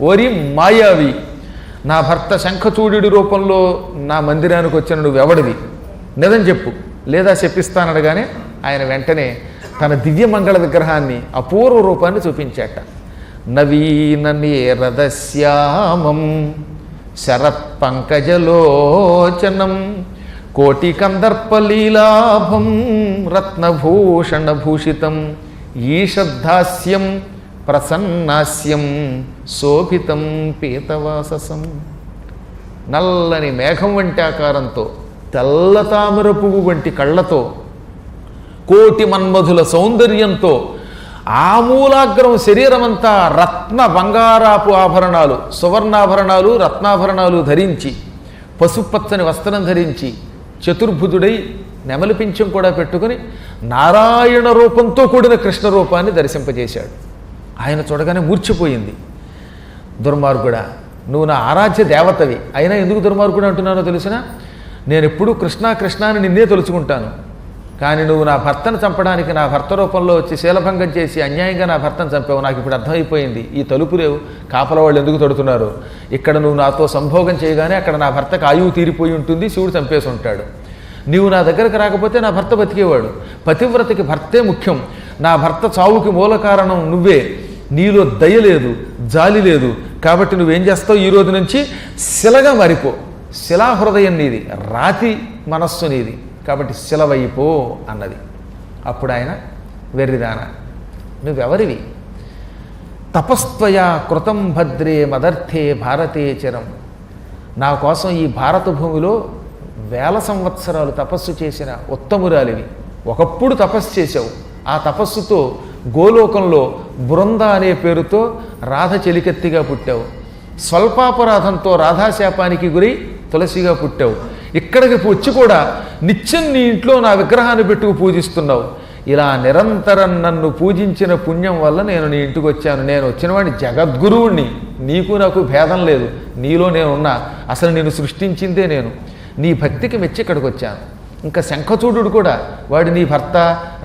ఓరి మాయావి, నా భర్త శంఖచూడి రూపంలో నా మందిరానికి వచ్చిన నువ్వెవడివి, నిజం చెప్పు, లేదా చెప్పిస్తానడగానే ఆయన వెంటనే తన దివ్యమంగళ విగ్రహాన్ని అపూర్వ రూపాన్ని చూపించాట. నవీన నీరదశ్యామం శరత్పంకజలోచనం కోటికందర్పలీలాభం రత్నభూషణభూషితం ఈషద్ధాస్యం ప్రసన్నాస్యం శోభితం పీతవాససం. నల్లని మేఘం వంటి ఆకారంతో, తెల్ల తామర పువ్వు వంటి కళ్ళతో, కోటి మన్మధుల సౌందర్యంతో, ఆమూలాగ్రం శరీరమంతా రత్న బంగారాపు ఆభరణాలు, సువర్ణాభరణాలు, రత్నాభరణాలు ధరించి, పసుపచ్చని వస్త్రం ధరించి, చతుర్భుజుడై నెమలి పింఛం కూడా పెట్టుకుని నారాయణ రూపంతో కూడిన కృష్ణ రూపాన్ని దర్శింపజేశాడు. ఆయన చూడగానే మూర్ఛిపోయింది. దుర్మార్గుడా, నువ్వు నా ఆరాధ్య దేవతవి, అయినా ఎందుకు దుర్మార్గుడు అంటున్నానో తెలిసినా, నేను ఎప్పుడూ కృష్ణ కృష్ణ అని నిన్నే తలుచుకుంటాను. కానీ నువ్వు నా భర్తను చంపడానికి నా భర్త రూపంలో వచ్చి శీలభంగం చేసి అన్యాయంగా నా భర్తను చంపావు. నాకు ఇప్పుడు అర్థమైపోయింది ఈ తలుపులేవు కాపల వాళ్ళు ఎందుకు తడుతున్నారు. ఇక్కడ నువ్వు నాతో సంభోగం చేయగానే అక్కడ నా భర్తకు ఆయువు తీరిపోయి ఉంటుంది, శివుడు చంపేసి ఉంటాడు. నీవు నా దగ్గరకు రాకపోతే నా భర్త బతికేవాడు. పతివ్రతకి భర్తే ముఖ్యం. నా భర్త చావుకి మూల కారణం నువ్వే. నీలో దయ లేదు, జాలి లేదు. కాబట్టి నువ్వేం చేస్తావు, ఈ రోజు నుంచి శిలగా మారిపో. శిలాహృదయం నీది, రాతి మనస్సు నీది, కాబట్టి శిలవైపో అన్నది. అప్పుడు ఆయన, వెర్రిదాన, నువ్వెవరివి? తపస్త్వయా కృతం భద్రే మదర్థే భారతే చిరం. నా కోసం ఈ భారత భూమిలో వేల సంవత్సరాలు తపస్సు చేసిన ఉత్తమురాలివి. ఒకప్పుడు తపస్సు చేశావు. ఆ తపస్సుతో గోలోకంలో బృంద అనే పేరుతో రాధ చెలికెత్తిగా పుట్టావు. స్వల్పాపరాధంతో రాధాశాపానికి గురై తులసిగా పుట్టావు. ఇక్కడికి వచ్చి కూడా నిత్యం నీ ఇంట్లో నా విగ్రహాన్ని పెట్టుకు పూజిస్తున్నావు. ఇలా నిరంతరం నన్ను పూజించిన పుణ్యం వల్ల నేను నీ ఇంటికి వచ్చాను. నేను వచ్చిన వాడిని జగద్గురువుణ్ణి. నీకు నాకు భేదం లేదు. నీలో నేనున్నా. అసలు నేను సృష్టించిందే నేను. నీ భక్తికి మెచ్చి ఇక్కడికి వచ్చాను. ఇంకా శంఖచూడు కూడా వాడు నీ భర్త,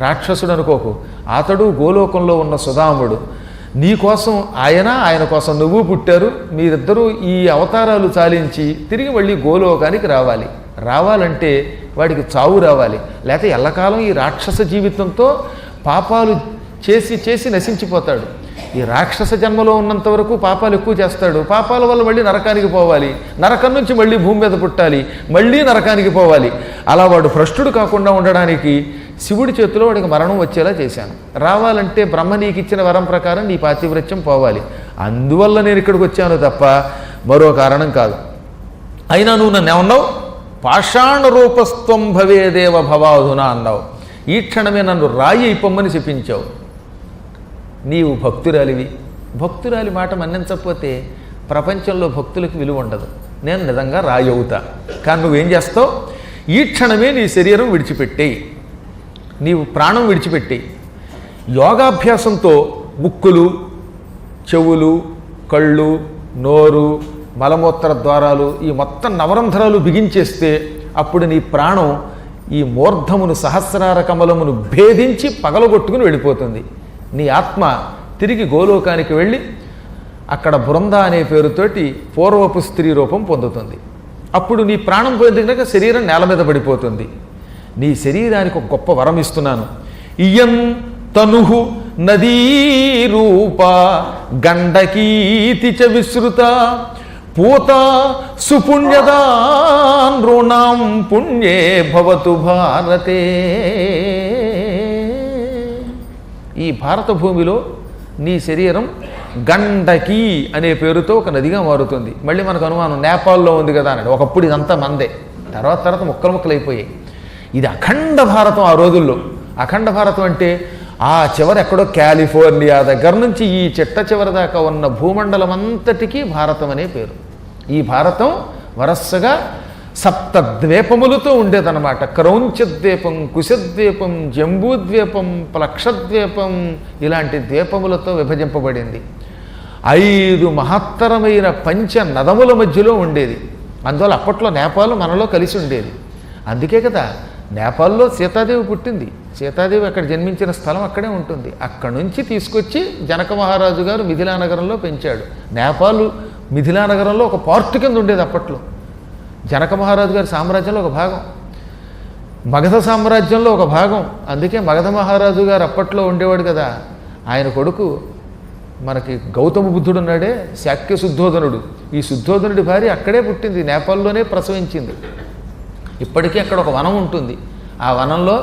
రాక్షసుడు అనుకోకు. అతడు గోలోకంలో ఉన్న సుధాముడు. నీ కోసం ఆయన కోసం నువ్వు పుట్టారు. మీరిద్దరూ ఈ అవతారాలు చాలించి తిరిగి మళ్ళీ గోలోకానికి రావాలి. రావాలంటే వాడికి చావు రావాలి. లేకపోతే ఎల్లకాలం ఈ రాక్షస జీవితంతో పాపాలు చేసి చేసి నశించిపోతాడు. ఈ రాక్షస జన్మలో ఉన్నంత వరకు పాపాలు ఎక్కువ చేస్తాడు. పాపాల వల్ల మళ్ళీ నరకానికి పోవాలి. నరకం నుంచి మళ్ళీ భూమి మీద పుట్టాలి. మళ్ళీ నరకానికి పోవాలి. అలా వాడు భ్రష్టుడు కాకుండా ఉండడానికి శివుడి చేతిలో వాడికి మరణం వచ్చేలా చేశాను. రావాలంటే బ్రహ్మ నీకు ఇచ్చిన వరం ప్రకారం నీ పాతివ్రత్యం పోవాలి. అందువల్ల నేను ఇక్కడికి వచ్చాను తప్ప మరో కారణం కాదు. అయినా నువ్వు నన్ను ఏమన్నావు? పాషాణ రూపస్త్వం భవేదేవ భవాధునా అన్నావు. ఈ క్షణమే నన్ను రాయి అయిపోమ్మని చెప్పించావు. నీవు భక్తురాలివి. భక్తురాలి మాట మన్నించకపోతే ప్రపంచంలో భక్తులకు విలువ ఉండదు. నేను నిజంగా రాయి అవుతా. కానీ నువ్వేం చేస్తావు? ఈ క్షణమే నీ శరీరం విడిచిపెట్టేయి. నీవు ప్రాణం విడిచిపెట్టేయి. యోగాభ్యాసంతో ముక్కులు, చెవులు, కళ్ళు, నోరు, మలమూత్ర ద్వారాలు, ఈ మొత్తం నవరంధ్రాలు బిగించేస్తే అప్పుడు నీ ప్రాణం ఈ మూర్ధమును, సహస్రార కమలమును భేదించి పగలగొట్టుకుని వెళ్ళిపోతుంది. నీ ఆత్మ తిరిగి గోలోకానికి వెళ్ళి అక్కడ బృంద అనే పేరుతోటి పూర్వపు స్త్రీ రూపం పొందుతుంది. అప్పుడు నీ ప్రాణం పోయింది కనుక శరీరం నేల మీద పడిపోతుంది. నీ శరీరానికి ఒక గొప్ప వరం ఇస్తున్నాను. ఇయం తనుహు నదీరూప గండకీతి చ విశ్రుత పూత సుపుణ్యదా నృణాం పుణ్యే భవతు భారతే. ఈ భారత భూమిలో నీ శరీరం గండకీ అనే పేరుతో ఒక నదిగా మారుతుంది. మళ్ళీ మనకు అనుమానం, నేపాల్లో ఉంది కదా అన్నాడు. ఒకప్పుడు ఇదంతా మందే, తర్వాత ముక్కలు ముక్కలైపోయాయి. ఇది అఖండ భారతం. ఆ రోజుల్లో అఖండ భారతం అంటే ఆ చివరి ఎక్కడో కాలిఫోర్నియా దగ్గర నుంచి ఈ చిట్ట చివరి దాకా ఉన్న భూమండలం అంతటికీ భారతం అనే పేరు. ఈ భారతం వరసగా సప్త ద్వీపములతో ఉండేదన్నమాట. క్రౌంచద్వీపం, కుశద్వీపం, జంబూద్వీపం, ప్లక్షద్వీపం, ఇలాంటి ద్వీపములతో విభజింపబడింది. 5 మహత్తరమైన పంచ నదముల మధ్యలో ఉండేది. అందువల్ల అప్పట్లో నేపాల్ మనలో కలిసి ఉండేది. అందుకే కదా నేపాల్లో సీతాదేవి పుట్టింది. సీతాదేవి అక్కడ జన్మించిన స్థలం అక్కడే ఉంటుంది. అక్కడి నుంచి తీసుకొచ్చి జనక మహారాజు గారు మిథిలా నగరంలో పెంచాడు. నేపాల్ మిథిలా నగరంలో ఒక పార్ట్ కింద ఉండేది అప్పట్లో. జనక మహారాజు గారి సామ్రాజ్యంలో ఒక భాగం, మగధ సామ్రాజ్యంలో ఒక భాగం. అందుకే మగధ మహారాజు గారు అప్పట్లో ఉండేవాడు కదా. ఆయన కొడుకు మనకి గౌతమ బుద్ధుడు ఉన్నాడే, శాక్య శుద్ధోధనుడు. ఈ శుద్ధోధనుడి భార్య అక్కడే పుట్టింది, నేపాల్లోనే ప్రసవించింది. ఇప్పటికీ అక్కడ ఒక వనం ఉంటుంది. ఆ వనంలో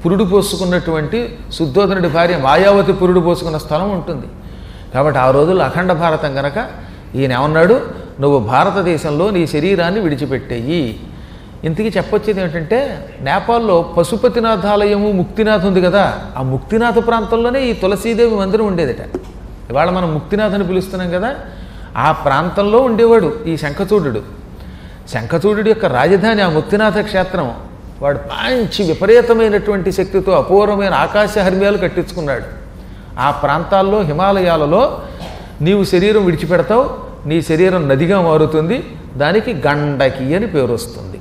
పురుడు పోసుకున్నటువంటి శుద్ధోధనుడి భార్య మాయావతి పురుడు పోసుకున్న స్థలం ఉంటుంది. కాబట్టి ఆ రోజుల్లో అఖండ భారతం గనక ఈయన ఏమన్నాడు, నువ్వు భారతదేశంలో నీ శరీరాన్ని విడిచిపెట్టేయి. ఇంతకీ చెప్పొచ్చేది ఏమిటంటే, నేపాల్లో పశుపతినాథాలయము ముక్తినాథ్ ఉంది కదా, ఆ ముక్తినాథ ప్రాంతంలోనే ఈ తులసీదేవి మందిరం ఉండేదట. ఇవాళ మనం ముక్తినాథ్ అని పిలుస్తున్నాం కదా, ఆ ప్రాంతంలో ఉండేవాడు ఈ శంఖచూడు. శంఖచూడు యొక్క రాజధాని ఆ ముక్తినాథ క్షేత్రం. వాడు మంచి విపరీతమైనటువంటి శక్తితో అపూర్వమైన ఆకాశ హర్మ్యాలు కట్టించుకున్నాడు. ఆ ప్రాంతాల్లో హిమాలయాలలో నీవు శరీరం విడిచిపెడతావు, నీ శరీరం నదిగా మారుతుంది, దానికి గండకి అని పేరు వస్తుంది.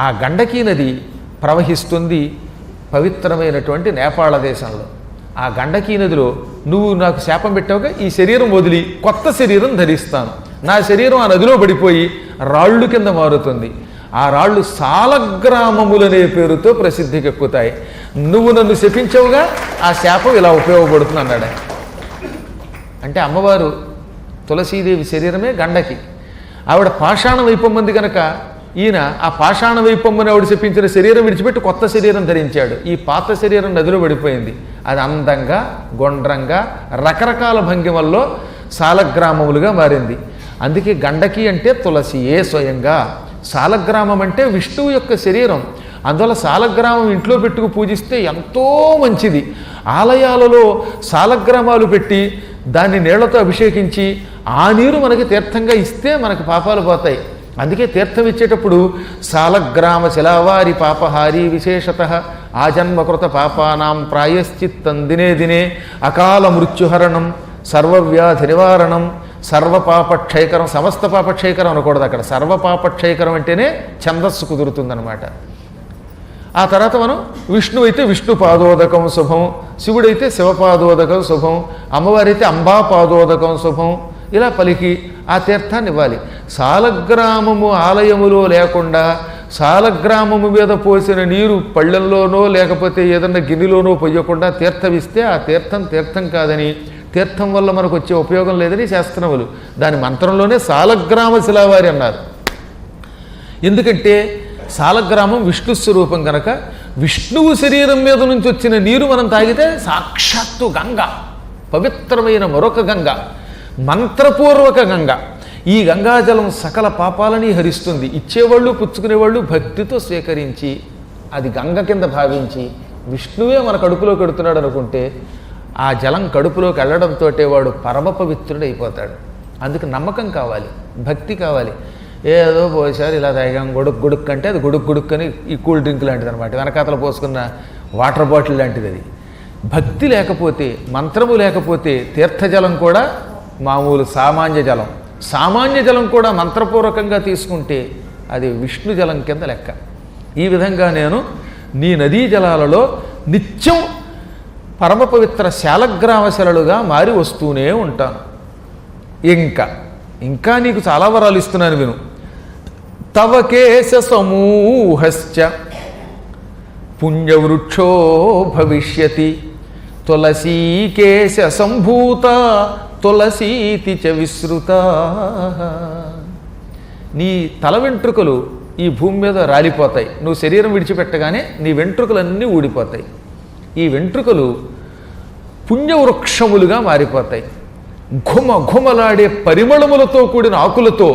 ఆ గండకీ నది ప్రవహిస్తుంది పవిత్రమైనటువంటి నేపాళ దేశంలో. ఆ గండకీ నదిలో నువ్వు నాకు శాపం పెట్టావుగా, ఈ శరీరం వదిలి కొత్త శరీరం ధరిస్తాను, నా శరీరం ఆ నదిలో పడిపోయి రాళ్ళు కింద మారుతుంది, ఆ రాళ్ళు సాలగ్రామములనే పేరుతో ప్రసిద్ధికి ఎక్కుతాయి, నువ్వు నన్ను శపించవుగా, ఆ శాపం ఇలా ఉపయోగపడుతుంది అన్నాడు. అంటే అమ్మవారు తులసీదేవి శరీరమే గండకి. ఆవిడ పాషాణం అయిపోమంది కనుక ఈయన ఆ పాషాణ వైపమ్మని ఆవిడ చెప్పించిన శరీరం విడిచిపెట్టి కొత్త శరీరం ధరించాడు. ఈ పాత శరీరం నదిలో పడిపోయింది. అది అందంగా, గుండ్రంగా, రకరకాల భంగిమల్లో సాలగ్రామములుగా మారింది. అందుకే గండకి అంటే తులసియే స్వయంగా. సాలగ్రామం అంటే విష్ణువు యొక్క శరీరం. అందువల్ల సాలగ్రామం ఇంట్లో పెట్టుకు పూజిస్తే ఎంతో మంచిది. ఆలయాలలో సాలగ్రామాలు పెట్టి దాన్ని నీళ్లతో అభిషేకించి ఆ నీరు మనకి తీర్థంగా ఇస్తే మనకి పాపాలు పోతాయి. అందుకే తీర్థం ఇచ్చేటప్పుడు సాలగ్రామ శిలావారి పాపహారి విశేషత ఆజన్మకృత పాపానాం ప్రాయశ్చిత్తం దినే దినే అకాల మృత్యుహరణం సర్వవ్యాధి నివారణం సర్వపాపక్షయకరం. సమస్త పాపక్షయకరం అనకూడదు అక్కడ. సర్వపాపక్షయకరం అంటేనే ఛందస్సు కుదురుతుందనమాట. ఆ తర్వాత మనం విష్ణువు అయితే విష్ణు పాదోదకం శుభం, శివుడైతే శివపాదోదకం శుభం, అమ్మవారైతే అంబా పాదోదకం శుభం. ఇలా పలికి ఆ తీర్థాన్ని ఇవ్వాలి. సాలగ్రామము ఆలయములో లేకుండా సాలగ్రామము మీద పోసిన నీరు పళ్ళెల్లోనో లేకపోతే ఏదన్నా గిన్నెలోనో పొయ్యకుండా తీర్థమిస్తే ఆ తీర్థం తీర్థం కాదని, తీర్థం వల్ల మనకు వచ్చే ఉపయోగం లేదని శాస్త్రములు దాని మంత్రంలోనే సాలగ్రామ శిలావారి అన్నారు. ఎందుకంటే సాలగ్రామం విష్ణు స్వరూపం కనుక విష్ణువు శరీరం మీద నుంచి వచ్చిన నీరు మనం తాగితే సాక్షాత్తు గంగ, పవిత్రమైన మరొక గంగ, మంత్రపూర్వక గంగ. ఈ గంగాజలం సకల పాపాలని హరిస్తుంది. ఇచ్చేవాళ్ళు పుచ్చుకునేవాళ్ళు భక్తితో స్వీకరించి అది గంగ కింద భావించి విష్ణువే మన కడుపులో కడుతున్నాడు అనుకుంటే ఆ జలం కడుపులోకి వెళ్ళడంతో వాడు పరమ పవిత్రుడైపోతాడు. అందుకు నమ్మకం కావాలి, భక్తి కావాలి. ఏదో పోసారు ఇలా తాగాం గుడుక్ గుడుక్ అంటే అది గుడుక్ గుడుక్ అని ఈ కూల్ డ్రింక్ లాంటిది అనమాట, వెనకాతల పోసుకున్న వాటర్ బాటిల్ లాంటిది. అది భక్తి లేకపోతే, మంత్రము లేకపోతే తీర్థజలం కూడా మామూలు సామాన్య జలం, సామాన్య జలం కూడా మంత్రపూర్వకంగా తీసుకుంటే అది విష్ణు జలం కింద లెక్క. ఈ విధంగా నేను నీ నదీ జలాలలో నిత్యం పరమ పవిత్ర శాలగ్రామశలలుగా మారి వస్తూనే ఉంటాను. ఇంకా నీకు చాలా వరాలు ఇస్తున్నాను విను. తవ కేశ సమూహశ్చ పుణ్యవృక్షో భవిష్యతి తులసీకేశ సంభూత తులసీతి చ విశ్రుత. నీ తల వెంట్రుకలు ఈ భూమి మీద రాలిపోతాయి. నువ్వు శరీరం విడిచిపెట్టగానే నీ వెంట్రుకలన్నీ ఊడిపోతాయి. ఈ వెంట్రుకలు పుణ్యవృక్షములుగా మారిపోతాయి. ఘుమ ఘుమలాడే పరిమళములతో కూడిన ఆకులతో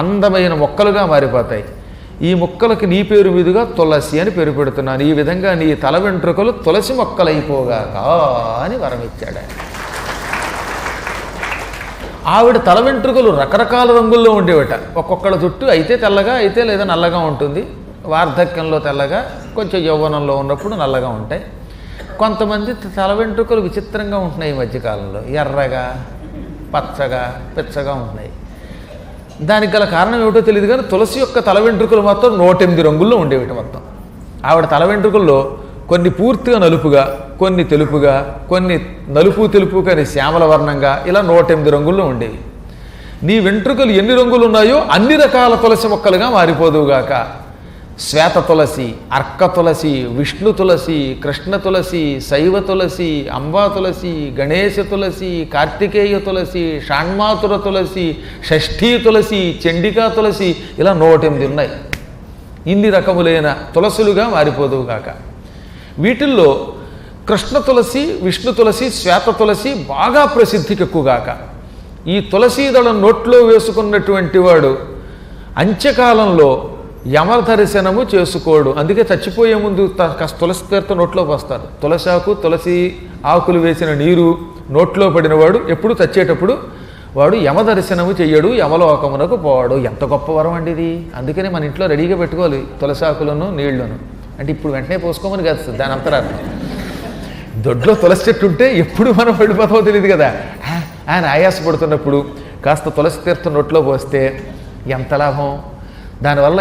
అందమైన మొక్కలుగా మారిపోతాయి. ఈ మొక్కలకి నీ పేరు మీదుగా తులసి అని పేరు పెడుతున్నాను. ఈ విధంగా నీ తల వెంట్రుకలు తులసి మొక్కలైపోగాక అని వరమిచ్చాడు ఆయన. ఆవిడ తల వెంట్రుకలు రకరకాల రంగుల్లో ఉండేవట. ఒక్కొక్కళ్ళ జుట్టు అయితే తెల్లగా, అయితే లేదా నల్లగా ఉంటుంది. వార్ధక్యంలో తెల్లగా, కొంచెం యౌవనంలో ఉన్నప్పుడు నల్లగా ఉంటాయి. కొంతమంది తల వెంట్రుకలు విచిత్రంగా ఉంటున్నాయి ఈ మధ్యకాలంలో, ఎర్రగా, పచ్చగా, పిచ్చగా ఉంటున్నాయి. దానికి గల కారణం ఏమిటో తెలియదు కానీ తులసి యొక్క తల వెంట్రుకలు మాత్రం 108 రంగుల్లో ఉండేవిట మొత్తం. ఆవిడ తల వెంట్రుకల్లో కొన్ని పూర్తిగా నలుపుగా, కొన్ని తెలుపుగా, కొన్ని నలుపు తెలుపు కానీ శ్యామల వర్ణంగా, ఇలా 108 రంగుల్లో ఉండేవి. నీ వెంట్రుకలు ఎన్ని రంగులు ఉన్నాయో అన్ని రకాల తులసి మొక్కలుగా మారిపోదువుగాక. శ్వేత తులసి, అర్క తులసి, విష్ణు తులసి, కృష్ణ తులసి, శైవ తులసి, అంబా తులసి, గణేశ తులసి, కార్తికేయ తులసి, షాణ్మాతుర తులసి, షష్ఠీ తులసి, చండికా తులసి, ఇలా 108 ఉన్నాయి. ఇన్ని రకములైన తులసులుగా మారిపోదువుగాక. వీటిల్లో కృష్ణ తులసి, విష్ణు తులసి, శ్వేత తులసి బాగా ప్రసిద్ధికి ఎక్కువగాక. ఈ తులసీదళం నోట్లో వేసుకున్నటువంటి వాడు అంత్యకాలంలో యమదర్శనము చేసుకోడు. అందుకే చచ్చిపోయే ముందు కాస్త తులసి తీర్థం నోట్లో పోస్తారు. తులసాకు, తులసి ఆకులు వేసిన నీరు నోట్లో పడినవాడు ఎప్పుడు చచ్చేటప్పుడు వాడు యమదర్శనము చెయ్యడు, యమలోకమునకు పోవాడు. ఎంత గొప్ప వరం అండి ఇది. అందుకనే మన ఇంట్లో రెడీగా పెట్టుకోవాలి తులసాకులను నీళ్లను. అంటే ఇప్పుడు వెంటనే పోసుకోమని కాదు దాని అంతరార్థం. దొడ్లో తులసి చెట్టు ఉంటే ఎప్పుడు మనం వెళ్ళిపోతామో తెలియదు కదా. ఆయన ఆయాసపడుతున్నప్పుడు కాస్త తులసి తీర్థం నోట్లో పోస్తే ఎంత లాభం. దానివల్ల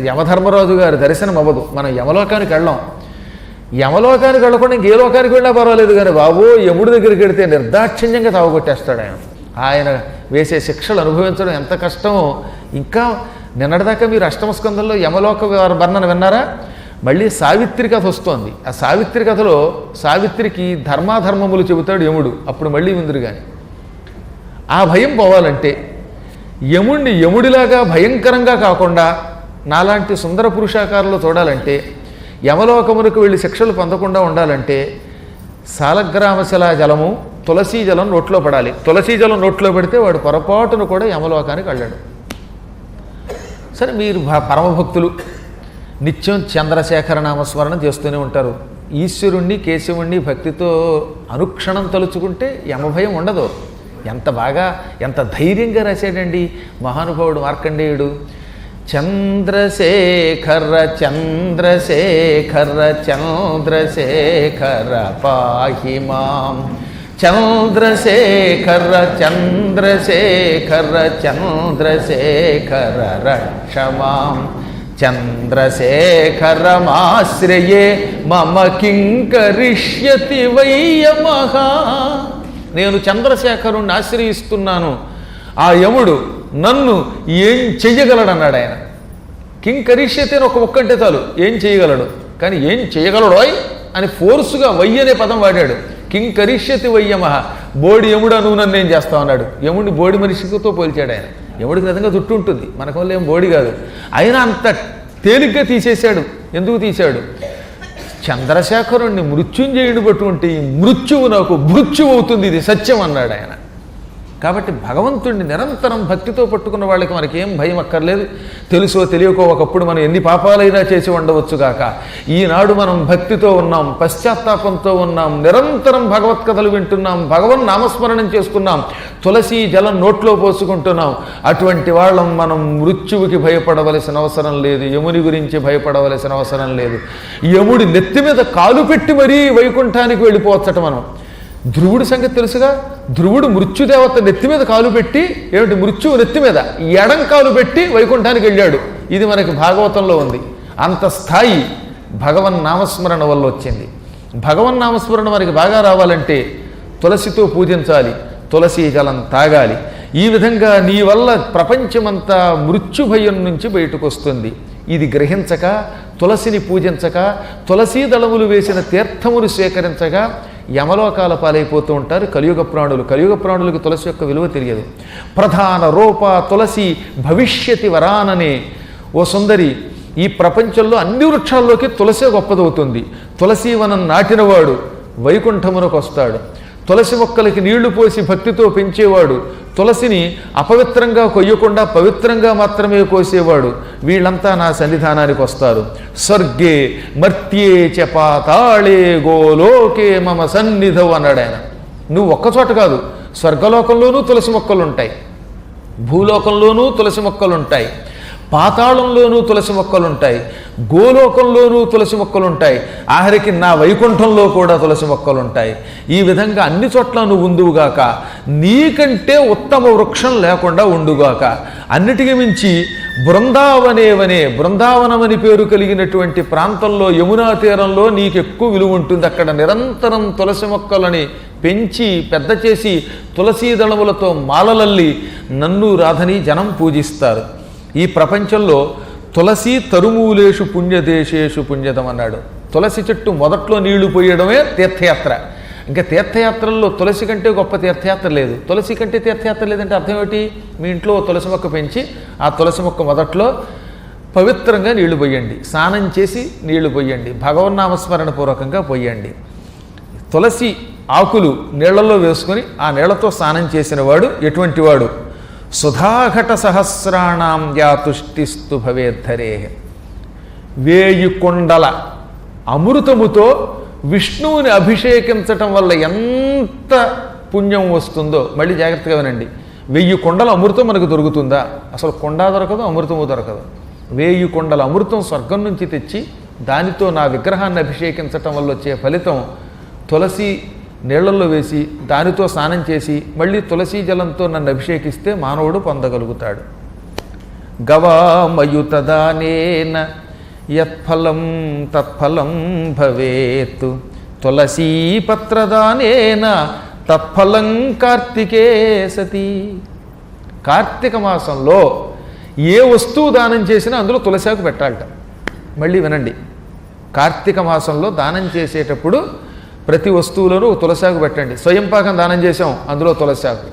యమధర్మరాజు గారి దర్శనం అవ్వదు. మనం యమలోకానికి వెళ్ళాం. యమలోకానికి వెళ్ళకుండా ఇంకే లోకానికి వెళ్ళినా పర్వాలేదు, కానీ బాబు యముడి దగ్గరికి వెళితే నిర్దాక్షిణ్యంగా తావగొట్టేస్తాడు ఆయన. ఆయన వేసే శిక్షలు అనుభవించడం ఎంత కష్టమో. ఇంకా నిన్నటిదాకా మీరు అష్టమ స్కంధంలో యమలోక వర్ణన విన్నారా? మళ్ళీ సావిత్రి కథ వస్తోంది. ఆ సావిత్రి కథలో సావిత్రికి ధర్మాధర్మములు చెబుతాడు యముడు. అప్పుడు మళ్ళీ విందురు. కానీ ఆ భయం పోవాలంటే, యముణ్ణి యముడిలాగా భయంకరంగా కాకుండా నాలాంటి సుందర పురుషాకారంలో చూడాలంటే, యమలోకమునకు వెళ్ళి శిక్షలు పొందకుండా ఉండాలంటే సాలగ్రామశిలా జలము, తులసీ జలం నోట్లో పడాలి. తులసీ జలం నోట్లో పెడితే వాడు పొరపాటును కూడా యమలోకానికి వెళ్ళాడు. సరే, మీరు పరమభక్తులు నిత్యం చంద్రశేఖర నామస్మరణ చేస్తూనే ఉంటారు. ఈశ్వరుణ్ణి, కేశవుణ్ణి భక్తితో అనుక్షణం తలుచుకుంటే యమభయం ఉండదు. ఎంత బాగా, ఎంత ధైర్యంగా రాశాడండి మహానుభావుడు మార్కండేయుడు. చంద్రశేఖర చంద్రశేఖర చంద్రశేఖర పాహి మాం, చంద్రశేఖర చంద్రశేఖర చంద్రశేఖర రక్ష మాం, చంద్రశేఖరమాశ్రయే మమ కింకరిష్యతి వయ్యమః. నేను చంద్రశేఖరుణ్ణి ఆశ్రయిస్తున్నాను, ఆ యముడు నన్ను ఏం చెయ్యగలడన్నాడు ఆయన. కింకరిష్యతి అని ఒక ఒక్కంటే చాలు, ఏం చేయగలడు. కానీ ఏం చేయగలడోయ్ అని ఫోర్సుగా వయ్య అనే పదం వాడాడు. కింకరిష్యతి వయ్యమః, బోడి యముడు నువ్వు నన్ను ఏం చేస్తావు అన్నాడు. యముడిని బోడి మనిషితో పోల్చాడు ఆయన. యముడికి విధంగా జుట్టు ఉంటుంది, మనకు వల్ల ఏం బోడి కాదు. అయినా అంత తేలిగ్గా తీసేశాడు. ఎందుకు తీశాడు? చంద్రశేఖరుణ్ణి మృత్యుంజయుడు పట్టుకుంటే ఈ మృత్యువు నాకు మృత్యువు అవుతుంది, ఇది సత్యం అన్నాడు ఆయన. కాబట్టి భగవంతుడిని నిరంతరం భక్తితో పట్టుకున్న వాళ్ళకి మనకేం భయం అక్కర్లేదు. తెలుసో తెలియకో ఒకప్పుడు మనం ఎన్ని పాపాలైనా చేసి ఉండవచ్చుగాక. ఈనాడు మనం భక్తితో ఉన్నాం, పశ్చాత్తాపంతో ఉన్నాం, నిరంతరం భగవత్కథలు వింటున్నాం, భగవన్ నామస్మరణం చేసుకున్నాం, తులసి జలం నోట్లో పోసుకుంటున్నాం. అటువంటి వాళ్ళం మనం మృత్యువుకి భయపడవలసిన అవసరం లేదు, యముని గురించి భయపడవలసిన అవసరం లేదు. యముడి నెత్తి మీద కాలు పెట్టి మరీ వైకుంఠానికి వెళ్ళిపోవచ్చట మనం. ధ్రువుడి సంగతి తెలుసుగా. ధ్రువుడు మృత్యుదేవత నెత్తి మీద కాలు పెట్టి, ఏమిటి మృత్యువు నెత్తి మీద ఎడం కాలు పెట్టి వైకుంఠానికి వెళ్ళాడు. ఇది మనకి భాగవతంలో ఉంది. అంత స్థాయి భగవన్ నామస్మరణ వల్ల వచ్చింది. భగవన్ నామస్మరణ మనకి బాగా రావాలంటే తులసితో పూజించాలి, తులసి జలం తాగాలి. ఈ విధంగా నీ వల్ల ప్రపంచమంతా మృత్యుభయం నుంచి బయటకు వస్తుంది. ఇది గ్రహించక, తులసిని పూజించక, తులసీ దళములు వేసిన తీర్థములు స్వీకరించగా యమలోకాల పాలైపోతూ ఉంటారు కలియుగ ప్రాణులు. కలియుగ ప్రాణులకు తులసి యొక్క విలువ తెలియదు. ప్రధాన రూప తులసి భవిష్యతి వరాననే. ఓ సుందరి, ఈ ప్రపంచంలో అన్ని వృక్షాల్లోకి తులసే గొప్పదవుతుంది. తులసి వనం నాటినవాడు వైకుంఠమునకు వస్తాడు. తులసి మొక్కలకి నీళ్లు పోసి భక్తితో పెంచేవాడు, తులసిని అపవిత్రంగా కొయ్యకుండా పవిత్రంగా మాత్రమే కోసేవాడు. వీళ్ళంతా నా సన్నిధానానికి వస్తారు. స్వర్గే మర్త్యే చ పాతాళే గోలోకే మమ సన్నిధౌ అన్నాడు ఆయన. నువ్వు ఒక్కచోట కాదు, స్వర్గలోకంలోనూ తులసి మొక్కలు ఉంటాయి, భూలోకంలోనూ తులసి మొక్కలు ఉంటాయి, పాతాళంలోనూ తులసి మొక్కలుంటాయి, గోలోకంలోనూ తులసి మొక్కలుంటాయి, ఆఖరికి నా వైకుంఠంలో కూడా తులసి మొక్కలుంటాయి. ఈ విధంగా అన్ని చోట్ల నువ్వు ఉందువుగాక, నీకంటే ఉత్తమ వృక్షం లేకుండా ఉండుగాక. అన్నిటికీ మించి బృందావనమని పేరు కలిగినటువంటి ప్రాంతంలో, యమునా తీరంలో నీకు ఎక్కువ విలువ ఉంటుంది. అక్కడ నిరంతరం తులసి మొక్కలని పెంచి పెద్ద చేసి తులసీ దళములతో మాలలల్లి నన్ను రాధని జనం పూజిస్తారు. ఈ ప్రపంచంలో తులసి తరుమూలేషు పుణ్యదేశేషు పుణ్యదం అన్నాడు. తులసి చెట్టు మొదట్లో నీళ్లు పోయడమే తీర్థయాత్ర. ఇంకా తీర్థయాత్రల్లో తులసి కంటే గొప్ప తీర్థయాత్ర లేదు. తులసి కంటే తీర్థయాత్ర లేదంటే అర్థం ఏమిటి? మీ ఇంట్లో తులసి మొక్క పెంచి ఆ తులసి మొక్క మొదట్లో పవిత్రంగా నీళ్లు పోయండి, స్నానం చేసి నీళ్లు పోయండి, భగవన్నామస్మరణ పూర్వకంగా పోయండి. తులసి ఆకులు నీళ్లలో వేసుకొని ఆ నీళ్లతో స్నానం చేసిన వాడు ఎటువంటి వాడు? సుధాఘట సహస్రాణం యాతుష్టిస్తు భవేద్ధరే. 1000 కొండల అమృతముతో విష్ణువుని అభిషేకించటం వల్ల ఎంత పుణ్యం వస్తుందో మళ్ళీ జాగ్రత్తగా వినండి. 1000 కొండల అమృతం మనకు దొరుకుతుందా? అసలు కొండ దొరకదు, అమృతము దొరకదు. 1000 కొండల అమృతం స్వర్గం నుంచి తెచ్చి దానితో నా విగ్రహాన్ని అభిషేకించటం వల్ల వచ్చే ఫలితం తులసి నీళ్లలో వేసి దానితో స్నానం చేసి మళ్ళీ తులసీ జలంతో నన్ను అభిషేకిస్తే మానవుడు పొందగలుగుతాడు. గవామయుతదానేన యత్ఫలం తత్ఫలం భవేత్, తులసీపత్రదానేన తత్ఫలం కార్తికే సతి. కార్తీక మాసంలో ఏ వస్తువు దానం చేసినా అందులో తులసాకు పెట్టాలట. మళ్ళీ వినండి, కార్తీక మాసంలో దానం చేసేటప్పుడు ప్రతి వస్తువులోనూ తులసాకు పెట్టండి. స్వయంపాకం దానం చేసాం, అందులో తులసాకు.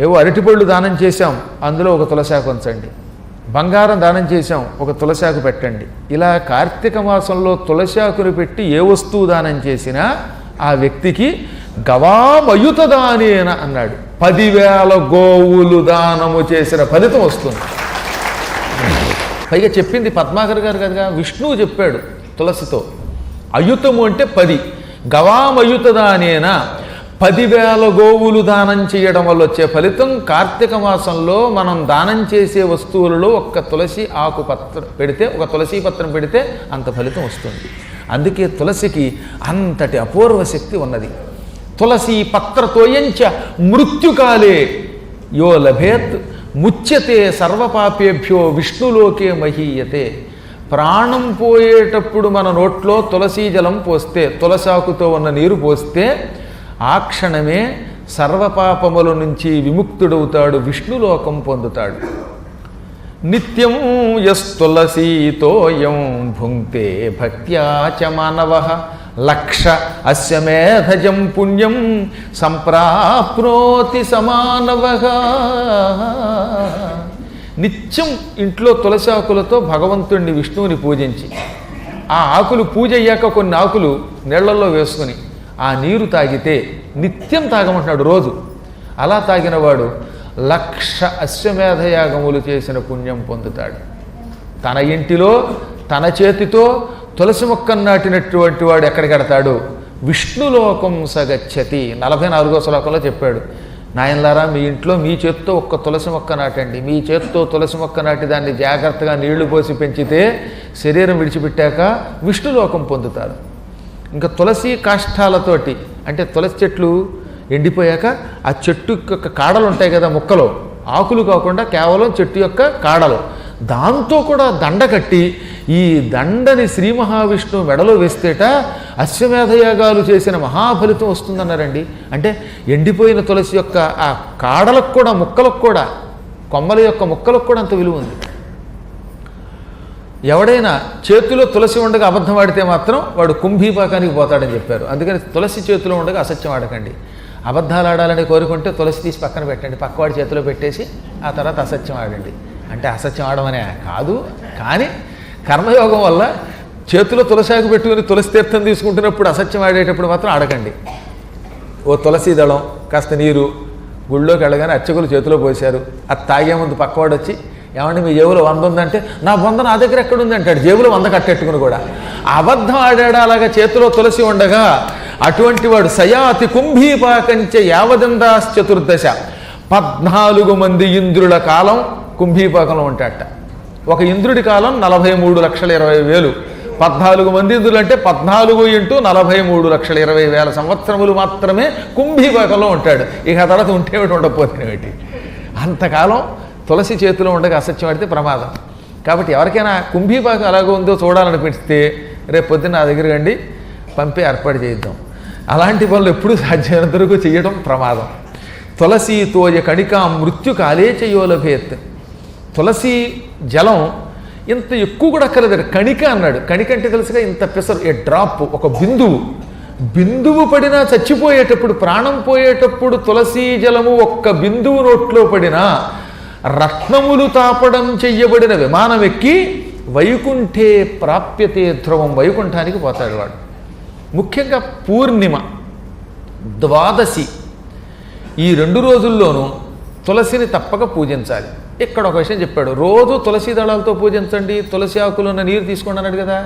ఏవో అరటిపళ్ళు దానం చేసాం, అందులో ఒక తులసాకు ఉంచండి. బంగారం దానం చేసాం, ఒక తులసాకు పెట్టండి. ఇలా కార్తీక మాసంలో తులసాకును పెట్టి ఏ వస్తువు దానం చేసినా ఆ వ్యక్తికి గవామయుత దానేన అన్నాడు. 10,000 గోవులు దానము చేసిన ఫలితం వస్తుంది. పైగా చెప్పింది పద్మాకర్ గారు కదా, విష్ణువు చెప్పాడు తులసితో. అయుతము అంటే 10, గవామయుతదానేన 10,000 గోవులు దానం చేయడం వల్ల వచ్చే ఫలితం. కార్తీక మాసంలో మనం దానం చేసే వస్తువులలో ఒక్క తులసి ఆకు పత్రం పెడితే, ఒక తులసి పత్రం పెడితే అంత ఫలితం వస్తుంది. అందుకే తులసికి అంతటి అపూర్వ శక్తి ఉన్నది. తులసి పత్రతోయంచ మృత్యుకాలే యో లభేత్ ముచ్యతే సర్వపాపేభ్యో విష్ణులోకే మహీయతే. ప్రాణం పోయేటప్పుడు మన నోట్లో తులసీ జలం పోస్తే, తులసాకుతో ఉన్న నీరు పోస్తే ఆ క్షణమే సర్వపాపముల నుంచి విముక్తుడవుతాడు, విష్ణులోకం పొందుతాడు. నిత్యం యస్తులసీతోయం భుంక్తే భక్త్యా చ మానవః లక్ష అస్యమేధజం పుణ్యం సంప్రాప్నోతి సమానవః. నిత్యం ఇంట్లో తులసి ఆకులతో భగవంతుణ్ణి విష్ణువుని పూజించి ఆ ఆకులు పూజ అయ్యాక కొన్ని ఆకులు నీళ్లలో వేసుకుని ఆ నీరు తాగితే, నిత్యం తాగమంటున్నాడు రోజు, అలా తాగినవాడు 1,00,000 అశ్వమేధయాగములు చేసిన పుణ్యం పొందుతాడు. తన ఇంటిలో తన చేతితో తులసి మొక్కను నాటినటువంటి వాడు ఎక్కడికెడతాడు? విష్ణులోకం సగచ్చతి. 44వ శ్లోకంలో చెప్పాడు, నాయనలారా మీ ఇంట్లో మీ చేత్తో ఒక్క తులసి మొక్క నాటండి. మీ చేత్తో తులసి మొక్క నాటి దాన్ని జాగ్రత్తగా నీళ్లు పోసి పెంచితే శరీరం విడిచిపెట్టాక విష్ణులోకం పొందుతారు. ఇంకా తులసి కాష్టాలతోటి, అంటే తులసి చెట్లు ఎండిపోయాక ఆ చెట్టు యొక్క కాడలు ఉంటాయి కదా, మొక్కలో ఆకులు కాకుండా కేవలం చెట్టు యొక్క కాడలు, దాంతో కూడా దండ కట్టి ఈ దండని శ్రీ మహావిష్ణువు మెడలో వేస్తేట అశ్వమేధయాగాలు చేసిన మహాఫలితం వస్తుందన్నారండి. అంటే ఎండిపోయిన తులసి యొక్క ఆ కాడలకు కూడా, ముక్కలకు కూడా, కొమ్మల యొక్క ముక్కలకు కూడా అంత విలువ ఉంది. ఎవడైనా చేతిలో తులసి ఉండగా అబద్ధం ఆడితే మాత్రం వాడు కుంభీపాకానికి పోతాడని చెప్పారు. అందుకని తులసి చేతిలో ఉండగా అసత్యం ఆడకండి. అబద్ధాలు ఆడాలని కోరుకుంటే తులసి తీసి పక్కన పెట్టండి, పక్కవాడి చేతిలో పెట్టేసి ఆ తర్వాత అసత్యం ఆడండి. అంటే అసత్యం ఆడమనే కాదు, కానీ కర్మయోగం వల్ల చేతిలో తులసాకు పెట్టుకుని తులసి తీర్థం తీసుకుంటున్నప్పుడు అసత్యం ఆడేటప్పుడు మాత్రం ఆడకండి. ఓ తులసి దళం కాస్త నీరు గుళ్ళోకి వెళ్ళగానే అర్చకులు చేతిలో పోశారు, అది తాగే ముందు పక్కవాడు వచ్చి ఏమంటే మీ జేబులో 100 ఉందంటే నా 100 నా దగ్గర ఎక్కడుంది అంటాడు, జేబులో 100 కట్టెట్టుకుని కూడా. అబద్ధం ఆడాడా అలాగా చేతిలో తులసి ఉండగా అటువంటి వాడు సయాతి కుంభీపాకంచ యావదందాశ్చతుర్దశ 14 మంది ఇంద్రుల కాలం కుంభీపాకంలో ఉంటాడట. ఒక ఇంద్రుడి కాలం 43,20,000. 14 మంది ఇంద్రులు అంటే 14 × 43,20,000 సంవత్సరములు మాత్రమే కుంభీపాకంలో ఉంటాడు. ఇక ఆ తర్వాత ఉంటేమిటి ఉండకపోతేనేమిటి. అంతకాలం తులసి చేతిలో ఉండగా అసత్యం ఆడితే ప్రమాదం. కాబట్టి ఎవరికైనా కుంభీపాకం ఎలాగో ఉందో చూడాలనిపిస్తే రేపు పొద్దున్న నా దగ్గర రండి, పంపి ఏర్పాటు చేద్దాం. అలాంటి పనులు ఎప్పుడూ సాధ్యమైనంత వరకు చేయడం ప్రమాదం. తులసి తోయ కణికా మృత్యుకాలే చయోలభేత్. తులసి జలం ఇంత ఎక్కువ కూడా అక్కర్లేదు. కణిక అన్నాడు. కణిక అంటే తెలుసుగా, ఇంత పెసరు, ఏ డ్రాప్, ఒక బిందువు పడినా చచ్చిపోయేటప్పుడు, ప్రాణం పోయేటప్పుడు తులసీ జలము ఒక్క బిందువు నోట్లో పడినా రత్నములు తాపడం చెయ్యబడిన విమానం ఎక్కి వైకుంఠే ప్రాప్యతే ధ్రువం, వైకుంఠానికి పోతాడు వాడు. ముఖ్యంగా పూర్ణిమ, ద్వాదశి, ఈ 2 రోజుల్లోనూ తులసిని తప్పక పూజించాలి. ఇక్కడ ఒక విషయం చెప్పాడు, రోజు తులసి దళాలతో పూజించండి, తులసి ఆకులున్న నీరు తీసుకోండి అన్నాడు కదా.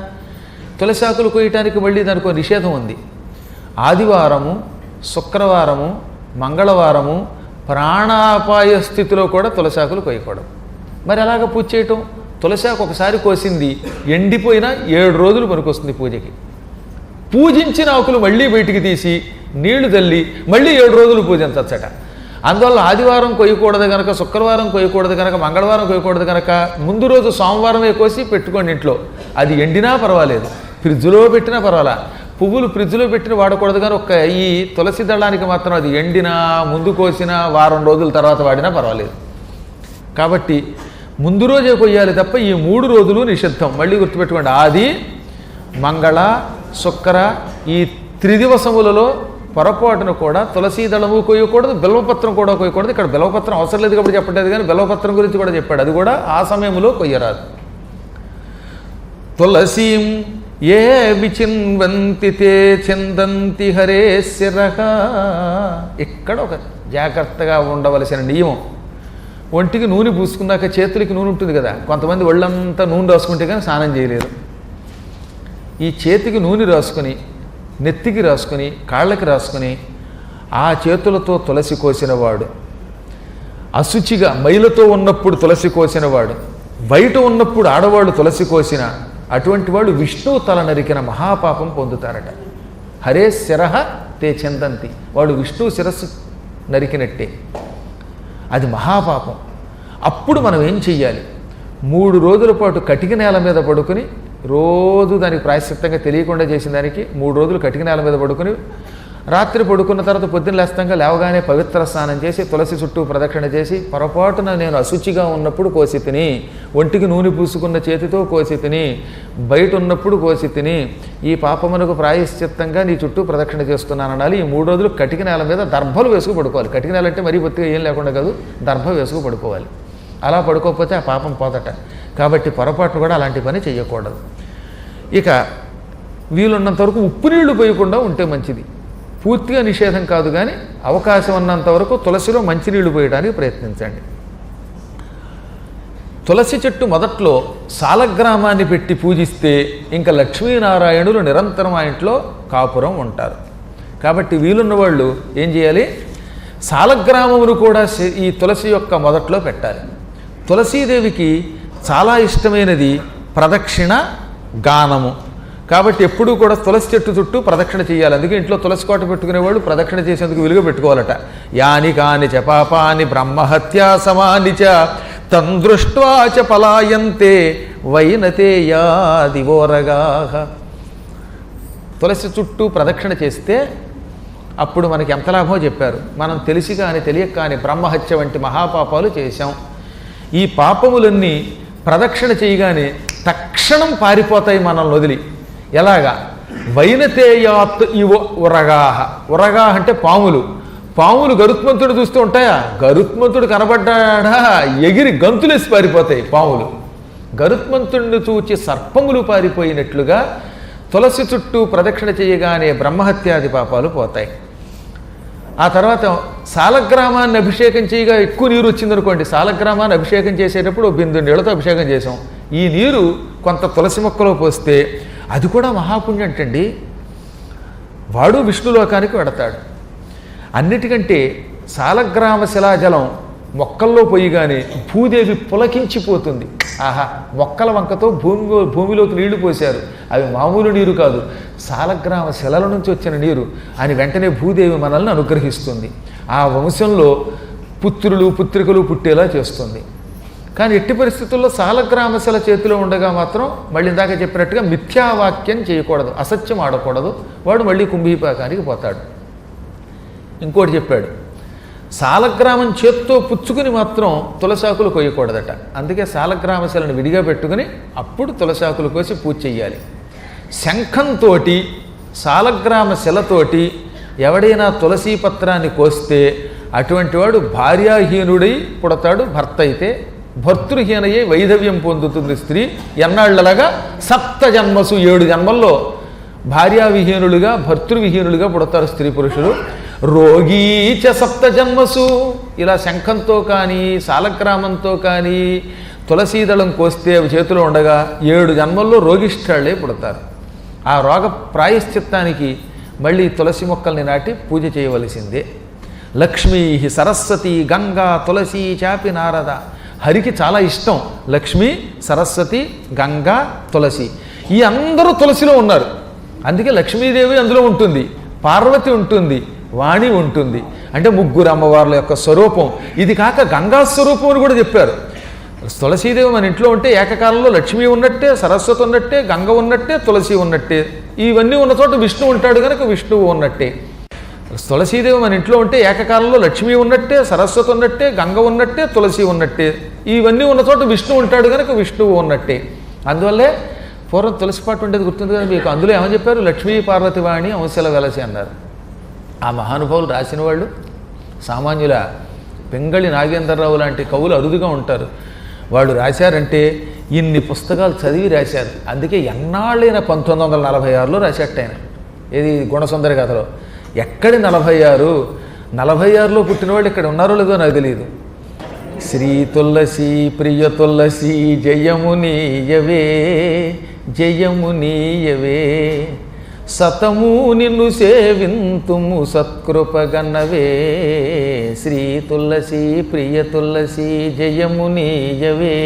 తులసి ఆకులు కోయటానికి మళ్ళీ దానికి ఒక నిషేధం ఉంది. ఆదివారము, శుక్రవారము, మంగళవారము ప్రాణాపాయ స్థితిలో కూడా తులసి ఆకులు కోయకూడదు. మరి అలాగ పూజ చేయటం? తులసి ఆకు ఒకసారి కోసింది ఎండిపోయినా 7 రోజులు పనికొస్తుంది పూజకి. పూజించిన ఆకులు మళ్ళీ బయటికి తీసి నీళ్లు తల్లి మళ్ళీ 7 రోజులు పూజించచ్చట. అందువల్ల ఆదివారం కొయ్యకూడదు కనుక, శుక్రవారం కొయ్యకూడదు కనుక, మంగళవారం కొయ్యకూడదు కనుక ముందు రోజు సోమవారమే కోసి పెట్టుకోండి ఇంట్లో. అది ఎండినా పర్వాలేదు, ఫ్రిడ్జ్లో పెట్టినా పర్వాలా. పువ్వులు ఫ్రిడ్జ్లో పెట్టిన వాడకూడదు కానీ ఒక్క ఈ తులసి దళానికి మాత్రం అది ఎండినా ముందు కోసినా వారం రోజుల తర్వాత వాడినా పర్వాలేదు. కాబట్టి ముందు రోజే కొయ్యాలి తప్ప ఈ 3 రోజులు నిషిద్ధం. మళ్ళీ గుర్తుపెట్టుకోండి, ఆది, మంగళ, శుక్ర ఈ త్రిదివసములలో పొరపాటును కూడా తులసీ దళము కొయ్యకూడదు, బిల్వపత్రం కూడా కొయ్యకూడదు. ఇక్కడ బిల్వపత్రం అవసరం లేదు కాబట్టి చెప్పలేదు, కానీ బిల్వపత్రం గురించి కూడా చెప్పాడు. అది కూడా ఆ సమయంలో కొయ్యరాదు. తులసీం ఏ విచిన్వంతి తే చిందంతి హరే శిరః. ఇక్కడ ఒక జాగ్రత్తగా ఉండవలసిన నియమం. ఒంటికి నూనె పూసుకున్నాక చేతులకి నూనె ఉంటుంది కదా, కొంతమంది ఒళ్ళంతా నూనె రాసుకుంటే కానీ స్నానం చేయలేరు. ఈ చేతికి నూనె రాసుకొని, నెత్తికి రాసుకొని, కాళ్ళకి రాసుకొని ఆ చేతులతో తులసి కోసినవాడు, అశుచిగా మైలతో ఉన్నప్పుడు తులసి కోసినవాడు, బయట ఉన్నప్పుడు ఆడవాళ్ళు తులసి కోసిన అటువంటి వాడు విష్ణువు తల నరికిన మహాపాపం పొందుతారట. హరే శిరః తే చిందంతి, వాడు విష్ణువు శిరస్సు నరికినట్టే. అది మహాపాపం. అప్పుడు మనం ఏం చెయ్యాలి? 3 రోజుల పాటు కటిక నేల మీద పడుకుని, రోజు దానికి ప్రాయశ్చిత్తంగా తెలియకుండా చేసిన దానికి 3 రోజులు కటిక నేల మీద పడుకుని, రాత్రి పడుకున్న తర్వాత పొద్దున్న లేస్తంగా లేవగానే పవిత్ర స్నానం చేసి తులసి చుట్టూ ప్రదక్షిణ చేసి, పొరపాటున నేను అశుచిగా ఉన్నప్పుడు కోసి తిని, ఒంటికి నూనె పూసుకున్న చేతితో కోసి తిని, బయట ఉన్నప్పుడు కోసి తిని, ఈ పాపమునకు ప్రాయశ్చిత్తంగా నీ చుట్టూ ప్రదక్షిణ చేస్తున్నాను అనాలి. ఈ 3 రోజులు కటిక నేల మీద దర్భలు వేసుకు పడుకోవాలి. కటిక నేల అంటే మరీ బొత్తిగా ఏం లేకుండా కాదు, దర్భ వేసుకు పడుకోవాలి. అలా పడుకోకపోతే ఆ పాపం పోదట. కాబట్టి పొరపాటును కూడా అలాంటి పని చేయకూడదు. ఇక వీలున్నంత వరకు ఉప్పు నీళ్లు పోయకుండా ఉంటే మంచిది. పూర్తిగా నిషేధం కాదు, కానీ అవకాశం ఉన్నంత వరకు తులసిలో మంచినీళ్లు పోయడానికి ప్రయత్నించండి. తులసి చెట్టు మొదట్లో సాలగ్రామాన్ని పెట్టి పూజిస్తే ఇంకా లక్ష్మీనారాయణులు నిరంతరం ఆ ఇంట్లో కాపురం ఉంటారు. కాబట్టి వీలున్న వాళ్ళు ఏం చేయాలి? సాలగ్రామమును కూడా ఈ తులసి యొక్క మొదట్లో పెట్టాలి. తులసీదేవికి చాలా ఇష్టమైనది ప్రదక్షిణ గానము. కాబట్టి ఎప్పుడూ కూడా తులసి చెట్టు చుట్టూ ప్రదక్షిణ చేయాలి. అందుకే ఇంట్లో తులసి కోట పెట్టుకునేవాళ్ళు ప్రదక్షిణ చేసేందుకు విలువ పెట్టుకోవాలట. యాని కాని చ పాపాని బ్రహ్మహత్యా సమాని చ తందృష్ట్వా చ పలాయంతే వైనతే యాదివోరగాః. తులసి చుట్టూ ప్రదక్షిణ చేస్తే అప్పుడు మనకి ఎంత లాభమో చెప్పారు. మనం తెలిసి కానీ తెలియక కానీ బ్రహ్మహత్య వంటి మహాపాపాలు చేశాం. ఈ పాపములన్నీ ప్రదక్షిణ చేయగానే తక్షణం పారిపోతాయి మనల్ని వదిలి. ఎలాగా? వైనతేయాత్ ఇవ ఉరగాహ. ఉరగాహ అంటే పాములు. పాములు గరుత్మంతుడు చూస్తూ ఉంటాయా? గరుత్మంతుడు కనబడ్డాడా ఎగిరి గంతులేసి పారిపోతాయి పాములు. గరుత్మంతుడిని చూచి సర్పములు పారిపోయినట్లుగా తులసి చుట్టూ ప్రదక్షిణ చేయగానే బ్రహ్మహత్యాది పాపాలు పోతాయి. ఆ తర్వాత సాలగ్రామాన్ని అభిషేకం చేయగా ఎక్కువ నీరు వచ్చిందనుకోండి, సాలగ్రామాన్ని అభిషేకం చేసేటప్పుడు 1 బిందె నీళ్ళతో అభిషేకం చేసాం. ఈ నీరు కొంత తులసి మొక్కలో పోస్తే అది కూడా మహాపుణ్యం అంటండి. వాడు విష్ణులోకానికి వెడతాడు. అన్నిటికంటే సాలగ్రామ శిలాజలం మొక్కల్లో పోయిగానే భూదేవి పులకించిపోతుంది. ఆహా, మొక్కల వంకతో భూమిలోకి నీళ్లు పోశారు, అవి మామూలు నీరు కాదు, సాలగ్రామ శిలల నుంచి వచ్చిన నీరు అని వెంటనే భూదేవి మనల్ని అనుగ్రహిస్తుంది. ఆ వంశంలో పుత్రులు పుత్రికలు పుట్టేలా చేస్తుంది. కానీ ఎట్టి పరిస్థితుల్లో సాలగ్రామ శిల చేతిలో ఉండగా మాత్రం మళ్ళీ ఇందాక చెప్పినట్టుగా మిథ్యావాక్యం చేయకూడదు, అసత్యం ఆడకూడదు, వాడు మళ్ళీ కుంభీపాకానికి పోతాడు. ఇంకోటి చెప్పాడు, సాలగ్రామం చేత్తో పుచ్చుకుని మాత్రం తులసాకులు కొయ్యకూడదట. అందుకే సాలగ్రామ శిలను విడిగా పెట్టుకుని అప్పుడు తులసాకులు కోసి పూజ చెయ్యాలి. శంఖంతో సాలగ్రామ శిలతోటి ఎవడైనా తులసీ పత్రాన్ని కోస్తే అటువంటి వాడు భార్యాహీనుడై పుడతాడు. భర్త అయితే భర్తృహీనయ్యే వైధవ్యం పొందుతుంది స్త్రీ. ఎన్నాళ్లలాగా 7 జన్మసు 7 జన్మల్లో భార్యావిహీనులుగా భర్తృవిహీనులుగా పుడతారు స్త్రీ పురుషులు. రోగీచ 7 జన్మసు. ఇలా శంఖంతో కానీ సాలగ్రామంతో కానీ తులసీదళం కోస్తే అవి చేతిలో ఉండగా 7 జన్మల్లో రోగిష్టాళ్లే పుడతారు. ఆ రోగ ప్రాయశ్చిత్తానికి మళ్ళీ తులసి మొక్కల్ని నాటి పూజ చేయవలసిందే. లక్ష్మీ సరస్వతి గంగా తులసి చాపి నారద. హరికి చాలా ఇష్టం లక్ష్మి, సరస్వతి, గంగా, తులసి. ఈ అందరూ తులసిలో ఉన్నారు. అందుకే లక్ష్మీదేవి అందులో ఉంటుంది, పార్వతి ఉంటుంది, వాణి ఉంటుంది. అంటే 3 అమ్మవార్ల యొక్క స్వరూపం. ఇది కాక గంగా స్వరూపం అని కూడా చెప్పారు. తులసీదేవి మన ఇంట్లో ఉంటే ఏకకాలంలో లక్ష్మి ఉన్నట్టే, సరస్వతి ఉన్నట్టే, గంగ ఉన్నట్టే, తులసి ఉన్నట్టే. ఇవన్నీ ఉన్న చోట విష్ణు ఉంటాడు కనుక విష్ణువు ఉన్నట్టే. తులసీదేవి మన ఇంట్లో ఉంటే ఏకకాలంలో లక్ష్మి ఉన్నట్టే, సరస్వతి ఉన్నట్టే, గంగ ఉన్నట్టే, తులసి ఉన్నట్టే. ఇవన్నీ ఉన్న చోట విష్ణు ఉంటాడు కనుక విష్ణువు ఉన్నట్టే. అందువల్లే పూర్వం తులసి పాటు ఉండేది గుర్తుంది కదా మీకు. అందులో ఏమని చెప్పారు? లక్ష్మీ పార్వతి వాణి అంశల వెలసి అన్నారు. ఆ మహానుభావులు రాసిన వాళ్ళు సామాన్యుల పెంగళి నాగేంద్రరావు లాంటి కవులు అరుదుగా ఉంటారు. వాళ్ళు రాశారంటే ఇన్ని పుస్తకాలు చదివి రాశారు. అందుకే ఎన్నాళ్ళైన 1946లో రాశాట ఆయన. ఏది గుణసుందరి కథలో. ఎక్కడి 46లో పుట్టిన వాళ్ళు ఇక్కడ ఉన్నారో లేదో నాకు తెలియదు. శ్రీ తులసి ప్రియ తులసి జయమునీయవే జయమునీయవే, సతము నిన్ను సేవింతుము సత్కృపగన్నవే. శ్రీ తులసి ప్రియ తులసి జయమునీయవే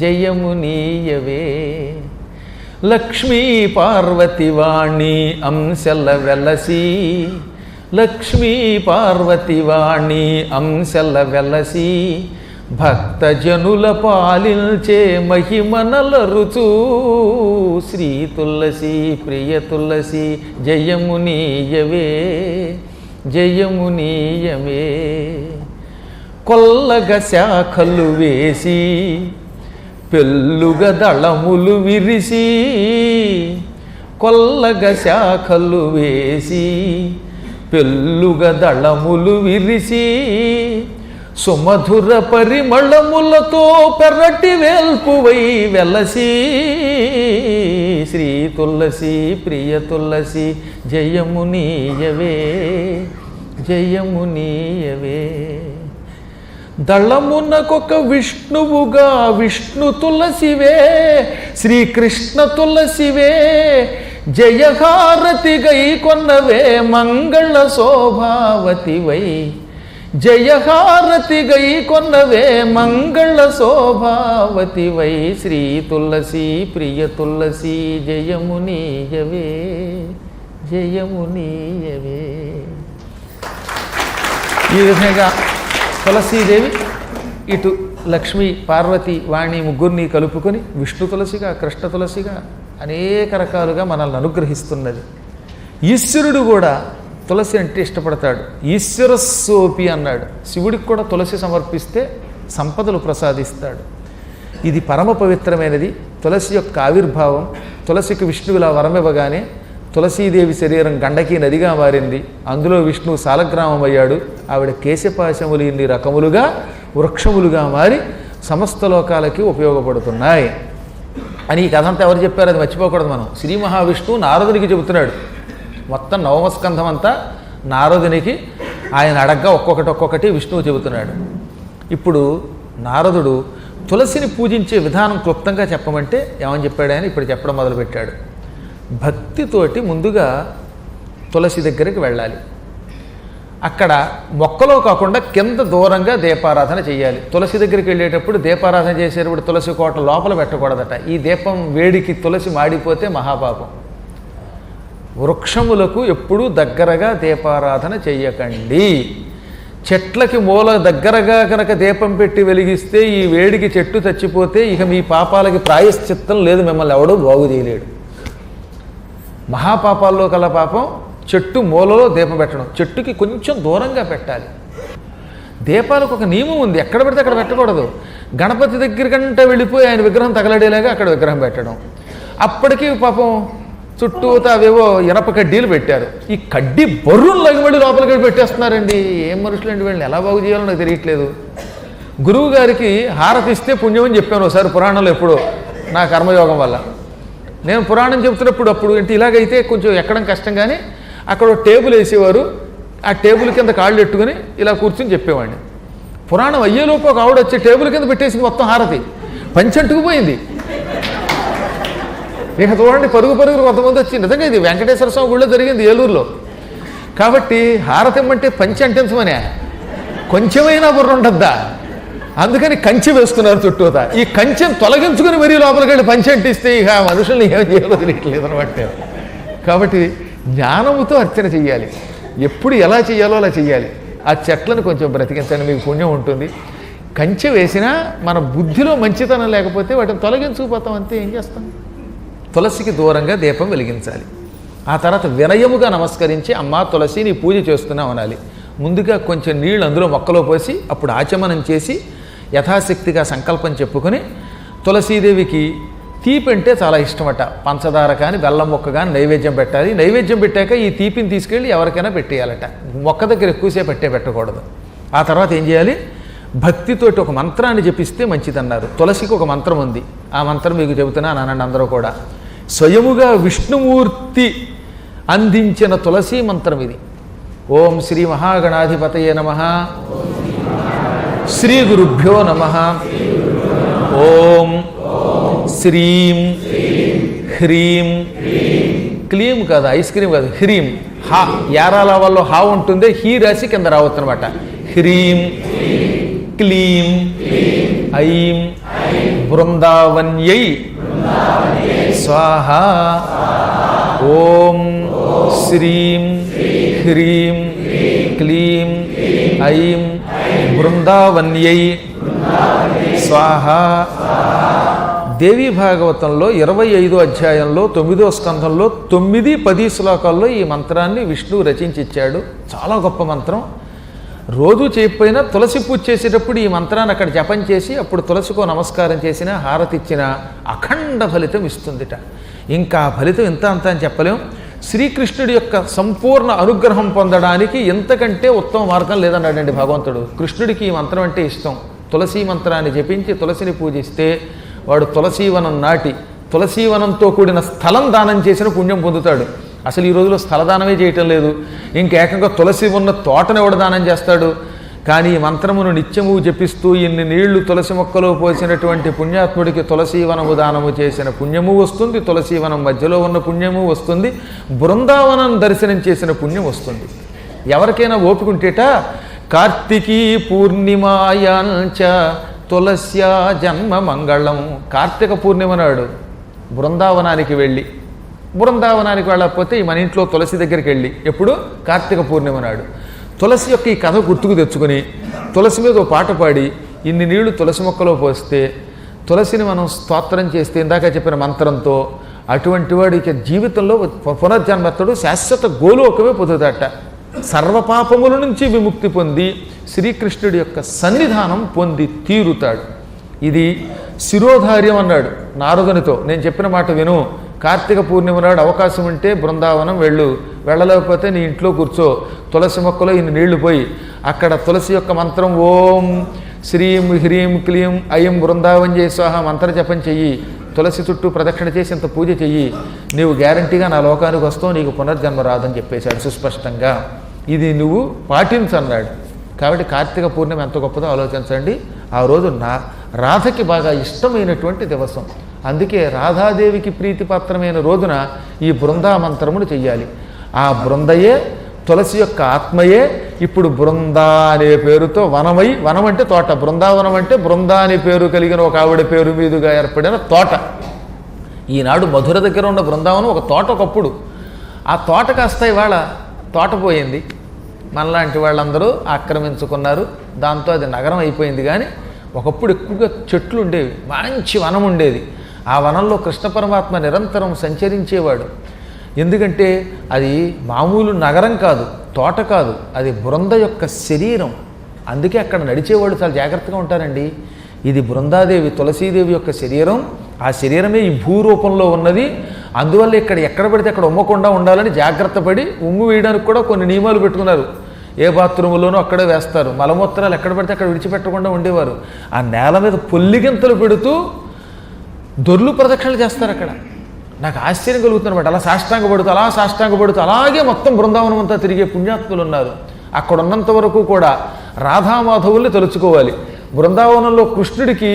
జయమునీయవే. లక్ష్మీ పార్వతి వాణి అంశల వెలసి, లక్ష్మీ పార్వతి వాణి అంశల వెలసి, భక్తజనుల పాలించే మహిమనలరుచు. శ్రీ తులసి ప్రియ తులసి జయమునీయవే జయమునీయవే. కొల్లగ శాఖలు వేసి పెళ్ళుగ దళములు విరిసి, కొల్లగ శాఖలు వేసి పెళ్ళుగ దళములు విరిసి, సుమధుర పరిమళములతో పెరటి వేల్పువై వెలసి. శ్రీ తులసి ప్రియ తులసి జయమునీయవే జయమునీయవే. దళమునకొక విష్ణువుగా విష్ణు తులసివే, శ్రీకృష్ణ తులసివే. జయహారతి గై కొన్నవే మంగళ శోభావతివై, జయహారతి గై కొన్నవే మంగళ శోభావతివై. శ్రీ తులసి ప్రియ తులసి జయమునీయవే జయమునీయవే. ఈ విధంగా తులసీదేవి ఇటు లక్ష్మి పార్వతి వాణి ముగ్గురిని కలుపుకొని విష్ణు తులసిగా కృష్ణ తులసిగా అనేక రకాలుగా మనల్ని అనుగ్రహిస్తున్నది. ఈశ్వరుడు కూడా తులసి అంటే ఇష్టపడతాడు. ఈశ్వరస్సోపి అన్నాడు. శివుడికి కూడా తులసి సమర్పిస్తే సంపదలు ప్రసాదిస్తాడు. ఇది పరమ పవిత్రమైనది. తులసి యొక్క ఆవిర్భావం. తులసికి విష్ణువులా వరమివ్వగానే తులసీదేవి శరీరం గండకీ నదిగా మారింది. అందులో విష్ణువు సాలగ్రామం అయ్యాడు. ఆవిడ కేశపాశములు ఇన్ని రకములుగా వృక్షములుగా మారి సమస్త లోకాలకి ఉపయోగపడుతున్నాయి అని ఈ కథ అంతా ఎవరు చెప్పారు? అది మర్చిపోకూడదు మనం. శ్రీ మహావిష్ణువు నారదునికి చెబుతున్నాడు. మొత్తం నవమస్కంధం అంతా నారదునికి ఆయన అడగ్గా ఒక్కొక్కటి విష్ణువు చెబుతున్నాడు. ఇప్పుడు నారదుడు తులసిని పూజించే విధానం క్లుప్తంగా చెప్పమంటే ఏమని చెప్పాడు ఆయన ఇప్పుడు చెప్పడం మొదలుపెట్టాడు. భక్తితోటి ముందుగా తులసి దగ్గరికి వెళ్ళాలి. అక్కడ మొక్కలో కాకుండా కింద దూరంగా దీపారాధన చేయాలి. తులసి దగ్గరికి వెళ్ళేటప్పుడు దీపారాధన చేసేటప్పుడు తులసి కోట లోపల పెట్టకూడదట. ఈ దీపం వేడికి తులసి మాడిపోతే మహాపాపం. వృక్షములకు ఎప్పుడూ దగ్గరగా దీపారాధన చెయ్యకండి. చెట్లకి మూల దగ్గరగా కనుక దీపం పెట్టి వెలిగిస్తే ఈ వేడికి చెట్టు చచ్చిపోతే ఇక మీ పాపాలకి ప్రాయశ్చిత్తం లేదు, మిమ్మల్ని ఎవడూ బాగు చేయలేడు. మహాపాపాల్లో కల పాపం చెట్టు మూలలో దీపం పెట్టడం. చెట్టుకి కొంచెం దూరంగా పెట్టాలి. దీపాలకు ఒక నియమం ఉంది, ఎక్కడ పెడితే అక్కడ పెట్టకూడదు. గణపతి దగ్గర కంటే వెళ్ళిపోయి ఆయన విగ్రహం తగలడేలాగా అక్కడ విగ్రహం పెట్టడం. అప్పటికి పాపం చుట్టూతా అవేవో ఇనప కడ్డీలు పెట్టారు. ఈ కడ్డీ బొర్రుల్లాగా మళ్ళీ లోపలికి పెట్టేస్తున్నారండి. ఏం మనుషులండి, వీళ్ళని ఎలా బాగు చేయాలో నాకు తెలియట్లేదు. గురువు గారికి హారతి ఇస్తే పుణ్యం అని చెప్పాను ఒకసారి పురాణంలో, ఎప్పుడో నా కర్మయోగం వల్ల. నేను పురాణం చెబుతున్నప్పుడు అప్పుడు అంటే ఇలాగైతే కొంచెం ఎక్కడం కష్టం, కానీ అక్కడ టేబుల్ వేసేవారు. ఆ టేబుల్ కింద కాళ్ళు ఎట్టుకుని ఇలా కూర్చుని చెప్పేవాడిని. పురాణం అయ్యేలోపు ఒక ఆవిడ వచ్చి టేబుల్ కింద పెట్టేసి మొత్తం హారతి పంచంటుకుపోయింది. ఇక చూడండి, పరుగు కొంతమంది వచ్చి, నిజంగా ఇది వెంకటేశ్వర స్వామి గుళ్ళో జరిగింది ఏలూరులో. కాబట్టి హారతి ఇమ్మంటే పంచి అంటించమనే, కొంచెమైనా బుర్ర ఉంటుందా? అందుకని కంచె వేస్తున్నారు చుట్టూతా. ఈ కంచెను తొలగించుకుని మరీ లోపలికి వెళ్ళి పంచి అంటిస్తే ఇక మనుషుల్ని ఏం చేయాలో తెలియట్లేదు అనమాట. కాబట్టి జ్ఞానముతో అర్చన చెయ్యాలి. ఎప్పుడు ఎలా చేయాలో అలా చెయ్యాలి. ఆ చెట్లను కొంచెం బ్రతికించండి, మీకు పుణ్యం ఉంటుంది. కంచె వేసినా మన బుద్ధిలో మంచితనం లేకపోతే వాటిని తొలగించుకుపోతాం, అంతే. ఏం చేస్తాం? తులసికి దూరంగా దీపం వెలిగించాలి. ఆ తర్వాత వినయముగా నమస్కరించి, అమ్మా తులసి నీ పూజ చేస్తున్నావు అనాలి. ముందుగా కొంచెం నీళ్ళు అందులో మొక్కలో పోసి అప్పుడు ఆచమనం చేసి యథాశక్తిగా సంకల్పం చెప్పుకొని, తులసీదేవికి తీపి అంటే చాలా ఇష్టమట. పంచదార కానీ బెల్లం మొక్క కానీ నైవేద్యం పెట్టాలి. నైవేద్యం పెట్టాక ఈ తీపిని తీసుకెళ్ళి ఎవరికైనా పెట్టేయాలట. మొక్క దగ్గర ఎక్కువసేపు పెట్టకూడదు. ఆ తర్వాత ఏం చేయాలి? భక్తితోటి ఒక మంత్రాన్ని జపిస్తే మంచిదన్నారు. తులసికి ఒక మంత్రం ఉంది, ఆ మంత్రం మీకు చెబుతున్నాను అనండి అందరూ కూడా. స్వయముగా విష్ణుమూర్తి అందించిన తులసి మంత్రం ఇది. ఓం శ్రీ మహాగణాధిపతయే నమః, శ్రీ గురుభ్యో నమః. ఓం శ్రీం హ్రీం క్లీం కాదు, ఐస్ క్రీమ్ కాదు, హ్రీం. హా యారాల వల్ల హా ఉంటుంది, హీ రాసి కింద రావచ్చు అనమాట. హ్రీం క్లీం ఐం బృందావన్యై స్వాహ. ఓం శ్రీం హ్రీం క్లీం ఐం బృందావన్యై స్వాహ. దేవీ భాగవతంలో 25వ అధ్యాయంలో 9వ స్కంధంలో 9-10 శ్లోకాల్లో ఈ మంత్రాన్ని విష్ణువు రచించి ఇచ్చాడు. చాలా గొప్ప మంత్రం. రోజు చేయకపోయినా తులసి పూజ చేసేటప్పుడు ఈ మంత్రాన్ని అక్కడ జపం చేసి అప్పుడు తులసికో నమస్కారం చేసినా హారతి ఇచ్చినా అఖండ ఫలితం ఇస్తుందిట. ఇంకా ఫలితం ఇంత అంత అని చెప్పలేం. శ్రీకృష్ణుడి యొక్క సంపూర్ణ అనుగ్రహం పొందడానికి ఎంతకంటే ఉత్తమ మార్గం లేదన్నాడండి భగవంతుడు. కృష్ణుడికి ఈ మంత్రం అంటే ఇష్టం. తులసీ మంత్రాన్ని జపించి తులసిని పూజిస్తే వాడు తులసీవనం నాటి తులసీవనంతో కూడిన స్థలం దానం చేసిన పుణ్యం పొందుతాడు. అసలు ఈ రోజులో స్థలదానమే చేయటం లేదు, ఇంకేకంగా తులసి ఉన్న తోటను ఎవడు దానం చేస్తాడు? కానీ ఈ మంత్రమును నిత్యము జపిస్తూ ఇన్ని నీళ్లు తులసి మొక్కలో పోసినటువంటి పుణ్యాత్ముడికి తులసీవనము దానము చేసిన పుణ్యము వస్తుంది, తులసీవనం మధ్యలో ఉన్న పుణ్యము వస్తుంది, బృందావనం దర్శనం చేసిన పుణ్యం వస్తుంది. ఎవరికైనా ఓపికంటేట కార్తీకీ పూర్ణిమాయాంచ తులస్యా జన్మ మంగళం. కార్తీక పూర్ణిమ నాడు బృందావనానికి వెళ్ళి, బృందావనానికి వెళ్ళకపోతే ఈ మన ఇంట్లో తులసి దగ్గరికి వెళ్ళి, ఎప్పుడు? కార్తీక పూర్ణిమ నాడు తులసి యొక్క ఈ కథ గుర్తుకు తెచ్చుకొని తులసి మీద ఒక పాట పాడి ఇన్ని నీళ్లు తులసి మొక్కలో పోస్తే తులసిని మనం స్తోత్రం చేస్తే ఇందాక చెప్పిన మంత్రంతో అటువంటి వాడికి జీవితంలో పునర్జన్మత్తడు శాశ్వత గోలోకమే పొందుతాట. సర్వపాపముల నుంచి విముక్తి పొంది శ్రీకృష్ణుడి యొక్క సన్నిధానం పొంది తీరుతాడు. ఇది శిరోధార్యం అన్నాడు నారదునితో. నేను చెప్పిన మాట విను, కార్తీక పూర్ణిమ నాడు అవకాశం ఉంటే బృందావనం వెళ్ళలేకపోతే నీ ఇంట్లో కూర్చో, తులసి మొక్కలో ఇన్ని నీళ్లు పోయి అక్కడ తులసి యొక్క మంత్రం ఓం శ్రీం హ్రీం క్లీం ఐం బృందావన్యై స్వాహ మంత్ర జపం చెయ్యి, తులసి చుట్టూ ప్రదక్షిణ చేసి ఇంత పూజ చెయ్యి, నీవు గ్యారంటీగా నా లోకానికి వస్తావు, నీకు పునర్జన్మ రాదని చెప్పేశాడు సుస్పష్టంగా. ఇది నువ్వు పాటించన్నాడు. కాబట్టి కార్తీక పూర్ణిమ ఎంత గొప్పదో ఆలోచించండి. ఆ రోజు రాధకి బాగా ఇష్టమైనటువంటి దివసం. అందుకే రాధాదేవికి ప్రీతిపాత్రమైన రోజున ఈ బృందామంత్రమును చెయ్యాలి. ఆ బృందయే తులసి యొక్క ఆత్మయే ఇప్పుడు బృందా అనే పేరుతో వనమై, వనం అంటే తోట, బృందావనం అంటే బృందా అనే పేరు కలిగిన ఒక ఆవిడ పేరు మీదుగా ఏర్పడిన తోట. ఈనాడు మధుర దగ్గర ఉన్న బృందావనం ఒక తోట ఒకప్పుడు. ఆ తోట కాస్త ఇవాళ తోట పోయింది, మనలాంటి వాళ్ళందరూ ఆక్రమించుకున్నారు, దాంతో అది నగరం అయిపోయింది. కానీ ఒకప్పుడు ఎక్కువగా చెట్లు ఉండేవి, మంచి వనం ఉండేది. ఆ వనంలో కృష్ణ పరమాత్మ నిరంతరం సంచరించేవాడు. ఎందుకంటే అది మామూలు నగరం కాదు, తోట కాదు, అది బృంద యొక్క శరీరం. అందుకే అక్కడ నడిచేవాళ్ళు చాలా జాగ్రత్తగా ఉంటారండి. ఇది బృందాదేవి తులసీదేవి యొక్క శరీరం, ఆ శరీరమే ఈ భూరూపంలో ఉన్నది. అందువల్ల ఇక్కడ ఎక్కడ పడితే అక్కడ ఉమ్మకుండా ఉండాలని జాగ్రత్త పడి ఉమ్ము వేయడానికి కూడా కొన్ని నియమాలు పెట్టుకున్నారు. ఏ బాత్రూములోనూ అక్కడే వేస్తారు, మలమూత్రాలు ఎక్కడ పడితే అక్కడ విడిచిపెట్టకుండా ఉండేవారు. ఆ నేల మీద పొల్లిగింతలు పెడుతూ దొర్లు ప్రదక్షిణలు చేస్తారు. అక్కడ నాకు ఆశ్చర్యం కలుగుతుందన్నమాట. అలా సాష్టాంగపడుతూ అలా సాష్టాంగపడుతూ అలాగే మొత్తం బృందావనం అంతా తిరిగే పుణ్యాత్ములు ఉన్నారు. అక్కడ ఉన్నంత వరకు కూడా రాధామాధవుల్ని తలుచుకోవాలి. బృందావనంలో కృష్ణుడికి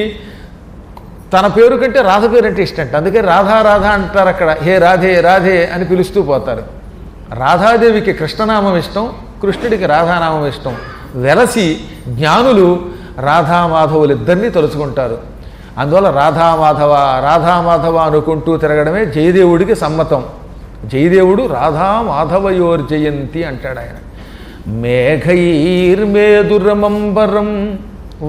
తన పేరు కంటే రాధ పేరు అంటే ఇష్టం అంట. అందుకే రాధా రాధా అంటారు అక్కడ. హే రాధే రాధే అని పిలుస్తూ పోతారు. రాధాదేవికి కృష్ణనామం ఇష్టం, కృష్ణుడికి రాధానామం ఇష్టం. వెలసి జ్ఞానులు రాధామాధవులు ఇద్దరినీ తలుచుకుంటారు. అందువల్ల రాధామాధవ రాధామాధవ అనుకుంటూ తిరగడమే జయదేవుడికి సమ్మతం. జయదేవుడు రాధామాధవయోర్ జయంతి అంటాడు ఆయన. మేఘైర్మేదురమంబరం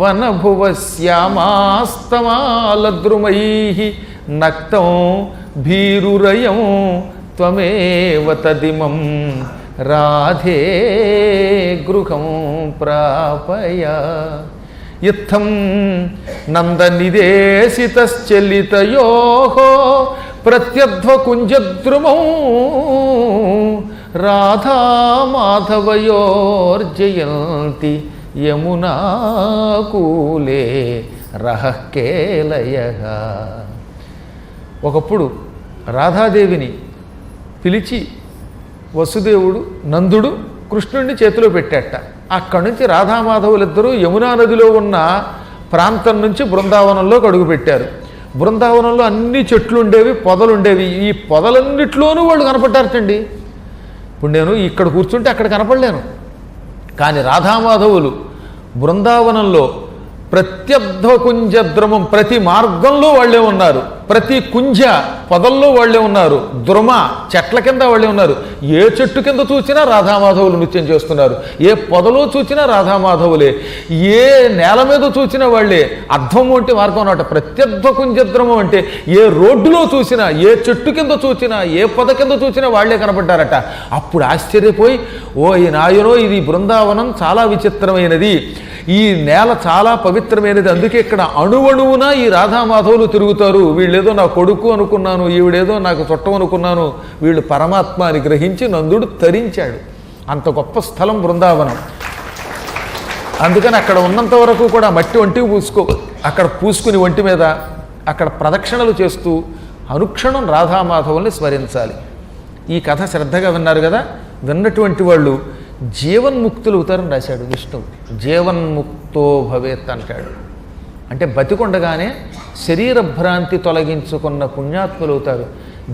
వనభువశ్యామాస్తమాలద్రుమై నక్తం భీరురయం త్వమేవ తదిమం రాధే గృహం ప్రాపయ. ఇత్థం నందనిదేశితశ్చలితయోః ప్రత్యధ్వకుంజద్రుమౌ రాధా మాధవయోర్జయంతి యమునాకూలే రహకేలయః. ఒకప్పుడు రాధాదేవిని పిలిచి వసుదేవుడు నందుడు కృష్ణుడిని చేతిలో పెట్టాట. అక్కడి నుంచి రాధామాధవులిద్దరూ యమునా నదిలో ఉన్న ప్రాంతం నుంచి బృందావనంలోకి అడుగుపెట్టారు. బృందావనంలో అన్ని చెట్లు ఉండేవి, పొదలు ఉండేవి. ఈ పొదలన్నిట్లోనూ వాళ్ళు కనపడ్డారటండి. ఇప్పుడు నేను ఇక్కడ కూర్చుంటే అక్కడ కనపడలేను. కానీ రాధామాధవులు బృందావనంలో ప్రత్యబ్ధకుంజద్రుమం, ప్రతి మార్గంలో వాళ్ళే ఉన్నారు, ప్రతి కుంజ పొదల్లో వాళ్ళే ఉన్నారు, ద్రుమ చెట్ల కింద వాళ్ళే ఉన్నారు. ఏ చెట్టు కింద చూసినా రాధామాధవులు నృత్యం చేస్తున్నారు, ఏ పొదలో చూసినా రాధామాధవులే, ఏ నేల మీద చూసినా వాళ్ళే. అర్థము అంటే మార్గం అన్నమాట. ప్రత్యబ్ధకుంజద్రుమం అంటే ఏ రోడ్డులో చూసినా, ఏ చెట్టు కింద చూసినా, ఏ పొద కింద చూసినా వాళ్ళే కనపడ్డారట. అప్పుడు ఆశ్చర్యపోయి, ఓ ఈ నాయనో, ఇది బృందావనం చాలా విచిత్రమైనది, ఈ నేల చాలా పవిత్రమైనది, అందుకే ఇక్కడ అణువణువున ఈ రాధామాధవులు తిరుగుతారు. వీళ్ళేదో నా కొడుకు అనుకున్నాను, ఈవిడేదో నాకు చుట్టం అనుకున్నాను, వీళ్ళు పరమాత్మ అని గ్రహించి నందుడు తరించాడు. అంత గొప్ప స్థలం బృందావనం. అందుకని అక్కడ ఉన్నంత వరకు కూడా మట్టి ఒంటికి అక్కడ పూసుకుని ఒంటి మీద అక్కడ ప్రదక్షిణలు చేస్తూ అనుక్షణం రాధామాధవుల్ని స్మరించాలి. ఈ కథ శ్రద్ధగా విన్నారు కదా. విన్నటువంటి వాళ్ళు జీవన్ముక్తులు అవుతారని రాశాడు విష్ణువు. జీవన్ముక్తో భవేత్ అంటాడు. అంటే బతికొండగానే శరీర భ్రాంతి తొలగించుకున్న పుణ్యాత్ములు అవుతారు.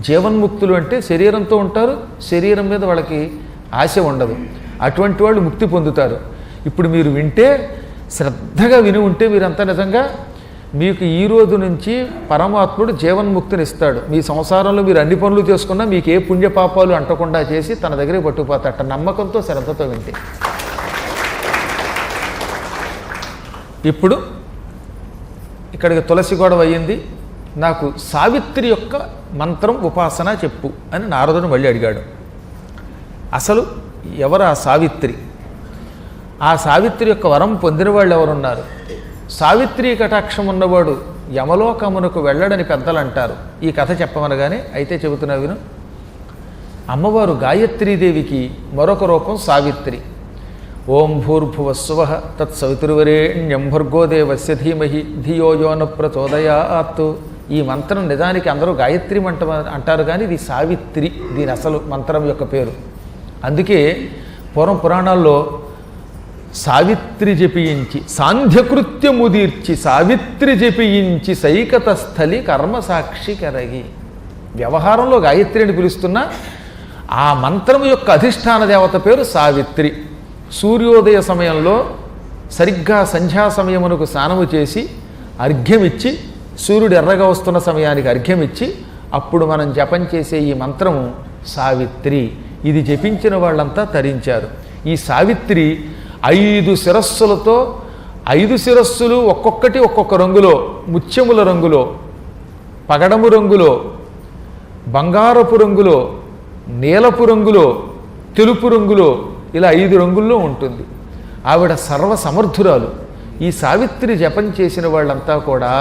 జీవన్ముక్తులు అంటే శరీరంతో ఉంటారు, శరీరం మీద వాళ్ళకి ఆశ ఉండదు. అటువంటి వాళ్ళు ముక్తి పొందుతారు. ఇప్పుడు మీరు వింటే, శ్రద్ధగా విని ఉంటే మీరంతా నిజంగా మీకు ఈ రోజు నుంచి పరమాత్ముడు జీవన్ముక్తిని ఇస్తాడు. మీ సంసారంలో మీరు అన్ని పనులు చేసుకున్నా మీకు ఏ పుణ్యపాపాలు అంటకుండా చేసి తన దగ్గరే పట్టుకుపోతాట, నమ్మకంతో శ్రద్ధతో వింటే. ఇప్పుడు ఇక్కడికి తులసి గొడవ అయ్యింది. నాకు సావిత్రి యొక్క మంత్రం ఉపాసన చెప్పు అని నారదుడు మళ్ళీ అడిగాడు. అసలు ఎవరు ఆ సావిత్రి? ఆ సావిత్రి యొక్క వరం పొందిన వాళ్ళు ఎవరున్నారు? సావిత్రి కటాక్షం ఉన్నవాడు యమలోకమునకు వెళ్ళడని పెద్దలు అంటారు. ఈ కథ చెప్పమనగానే అయితే చెబుతున్నా విను. అమ్మవారు గాయత్రీదేవికి మరొక రూపం సావిత్రి. ఓం భూర్భువస్సువః తత్సవితుర్వరేణ్యం భర్గో దేవస్య ధీమహి ధియో యో న ప్రచోదయాత్. ఈ మంత్రం నిజానికి అందరూ గాయత్రి మంట అంటారు, కానీ ఇది సావిత్రి, దీని అసలు మంత్రం యొక్క పేరు. అందుకే పూర్వం పురాణాల్లో సావిత్రి జపించి సాంధ్యకృత్యముదీర్చి సావిత్రి జపించి సైకత స్థలి కర్మసాక్షి కరగి. వ్యవహారంలో గాయత్రి అని పిలుస్తున్న ఆ మంత్రం యొక్క అధిష్టాన దేవత పేరు సావిత్రి. సూర్యోదయ సమయంలో సరిగ్గా సంధ్యా సమయమునకు స్నానము చేసి అర్ఘ్యమిచ్చి సూర్యుడు ఎర్రగా వస్తున్న సమయానికి అర్ఘ్యమిచ్చి అప్పుడు మనం జపం చేసే ఈ మంత్రము సావిత్రి. ఇది జపించిన వాళ్ళంతా తరించారు. ఈ సావిత్రి 5 శిరస్సులతో 5 శిరస్సులు ఒక్కొక్కటి ఒక్కొక్క రంగులో, ముత్యముల రంగులో, పగడము రంగులో, బంగారపు రంగులో, నీలపు రంగులో, తెలుపు రంగులో, ఇలా 5 రంగుల్లో ఉంటుంది. ఆవిడ సర్వ సమర్థురాలు. ఈ సావిత్రి జపం చేసిన వాళ్ళంతా కూడా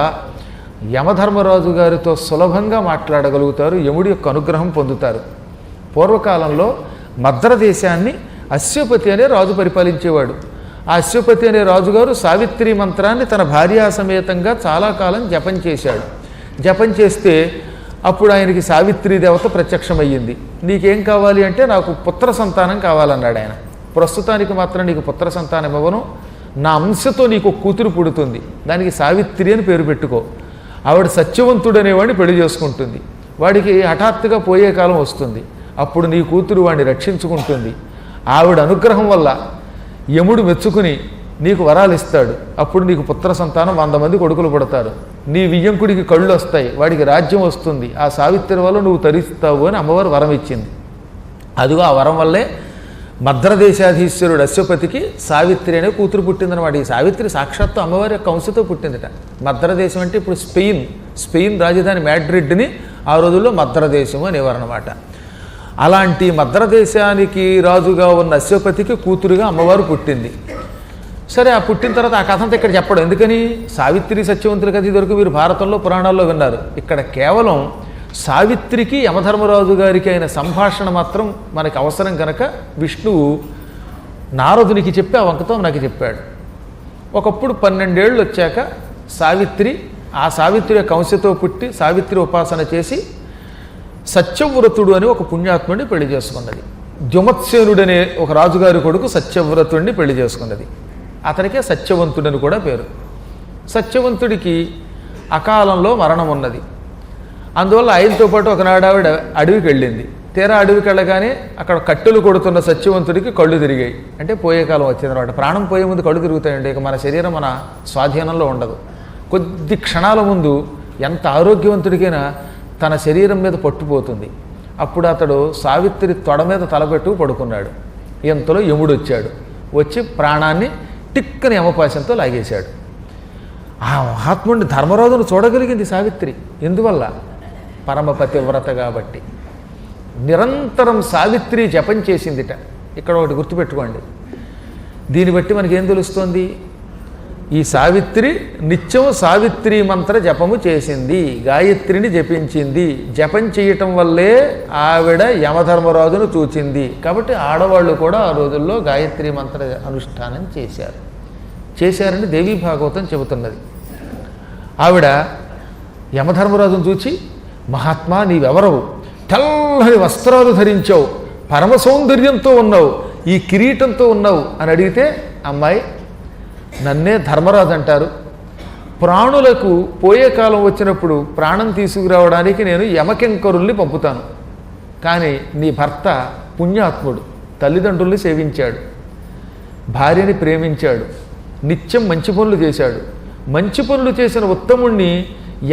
యమధర్మరాజు గారితో సులభంగా మాట్లాడగలుగుతారు, యముడి యొక్క అనుగ్రహం పొందుతారు. పూర్వకాలంలో మద్ర దేశాన్ని అశ్వపతి అనే రాజు పరిపాలించేవాడు. ఆ అశ్వపతి అనే రాజుగారు సావిత్రి మంత్రాన్ని తన భార్యా సమేతంగా చాలా కాలం జపం చేశాడు. జపం చేస్తే అప్పుడు ఆయనకి సావిత్రి దేవత ప్రత్యక్షమయ్యింది. నీకేం కావాలి అంటే నాకు పుత్ర సంతానం కావాలన్నాడు ఆయన. ప్రస్తుతానికి మాత్రం నీకు పుత్ర సంతానం ఇవ్వను, నా అంశతో నీకు కూతురు పుడుతుంది, దానికి సావిత్రి అని పేరు పెట్టుకో. ఆవిడ సత్యవంతుడు అనేవాడిని పెళ్లి చేసుకుంటుంది. వాడికి హఠాత్తుగా పోయే కాలం వస్తుంది. అప్పుడు నీ కూతురు వాడిని రక్షించుకుంటుంది. ఆవిడ అనుగ్రహం వల్ల యముడు మెచ్చుకుని నీకు వరాలు ఇస్తాడు. అప్పుడు నీకు పుత్ర సంతానం 100 మంది కొడుకులు పుడతారు. నీ వియ్యంకుడికి కళ్ళు వస్తాయి, వాడికి రాజ్యం వస్తుంది. ఆ సావిత్రి వల్ల నువ్వు తరిస్తావు అని అమ్మవారు వరం ఇచ్చింది. అదిగో ఆ వరం వల్లే మద్రదేశాధీశ్వరుడు అశ్వపతికి సావిత్రి అనే కూతురు పుట్టిందనమాట. ఈ సావిత్రి సాక్షాత్తు అమ్మవారి యొక్క అంశతో పుట్టిందట. మద్రదేశం అంటే ఇప్పుడు స్పెయిన్ రాజధాని మ్యాడ్రిడ్ని ఆ రోజుల్లో మద్రదేశము అనేవారనమాట. అలాంటి మద్రదేశానికి రాజుగా ఉన్న అశ్వపతికి కూతురుగా అమ్మవారు పుట్టింది. సరే, ఆ పుట్టిన తర్వాత ఆ కథంతా ఇక్కడ చెప్పడం ఎందుకని? సావిత్రి సత్యవంతుల కథ ఇదివరకు మీరు భారతంలో పురాణాల్లో విన్నారు. ఇక్కడ కేవలం సావిత్రికి యమధర్మరాజు గారికి అయిన సంభాషణ మాత్రం మనకి అవసరం కనుక విష్ణువు నారదునికి చెప్పి ఆ వంకతో నాకు చెప్పాడు. ఒకప్పుడు 12 ఏళ్ళు వచ్చాక ఆ సావిత్రి యొక్క అంశతో పుట్టి సావిత్రి ఉపాసన చేసి సత్యవ్రతుడు అని ఒక పుణ్యాత్ముడిని పెళ్లి చేసుకున్నది. ద్యుమత్సేనుడనే ఒక రాజుగారి కొడుకు సత్యవ్రతుడిని పెళ్లి చేసుకున్నది. అతనికే సత్యవంతుడని కూడా పేరు. సత్యవంతుడికి అకాలంలో మరణం ఉన్నది. అందువల్ల ఆయనతో పాటు ఒకనాడు ఆవిడ అడవికి వెళ్ళింది. తీరా అడవికి వెళ్ళగానే అక్కడ కట్టెలు కొడుతున్న సత్యవంతుడికి కళ్ళు తిరిగాయి. అంటే పోయే కాలం వచ్చిందనమాట. ప్రాణం పోయే ముందు కళ్ళు తిరుగుతాయండి. ఇక మన శరీరం మన స్వాధీనంలో ఉండదు. కొద్ది క్షణాల ముందు ఎంత ఆరోగ్యవంతుడికైనా తన శరీరం మీద పట్టుపోతుంది. అప్పుడు అతడు సావిత్రి తొడ మీద తలపెట్టు పడుకున్నాడు. ఇంతలో యముడు వచ్చి ప్రాణాన్ని టిక్కని యమపాశంతో లాగేశాడు. ఆ మహాత్ముడిని ధర్మరాజును చూడగలిగింది సావిత్రి. ఎందువల్ల? పరమపతివ్రత కాబట్టి. నిరంతరం సావిత్రి జపం చేసిందిట. ఇక్కడ ఒకటి గుర్తుపెట్టుకోండి. దీన్ని బట్టి మనకేం తెలుస్తోంది? ఈ సావిత్రి నిత్యం సావిత్రి మంత్ర జపము చేసింది, గాయత్రిని జపించింది. జపం చేయటం వల్లే ఆవిడ యమధర్మరాజును చూచింది. కాబట్టి ఆడవాళ్ళు కూడా ఆ రోజుల్లో గాయత్రి మంత్ర అనుష్ఠానం చేశారని దేవీ భాగవతం చెబుతున్నది. ఆవిడ యమధర్మరాజును చూచి, మహాత్మా నీవెవరవు? తెల్లని వస్త్రాలు ధరించావు, పరమ సౌందర్యంతో ఉన్నావు, ఈ కిరీటంతో ఉన్నావు అని అడిగితే, అమ్మాయి నన్నే ధర్మరాజు అంటారు. ప్రాణులకు పోయే కాలం వచ్చినప్పుడు ప్రాణం తీసుకురావడానికి నేను యమకింకరుల్ని పంపుతాను. కానీ నీ భర్త పుణ్యాత్ముడు, తల్లిదండ్రుల్ని సేవించాడు, భార్యని ప్రేమించాడు, నిత్యం మంచి పనులు చేశాడు. మంచి పనులు చేసిన ఉత్తముణ్ణి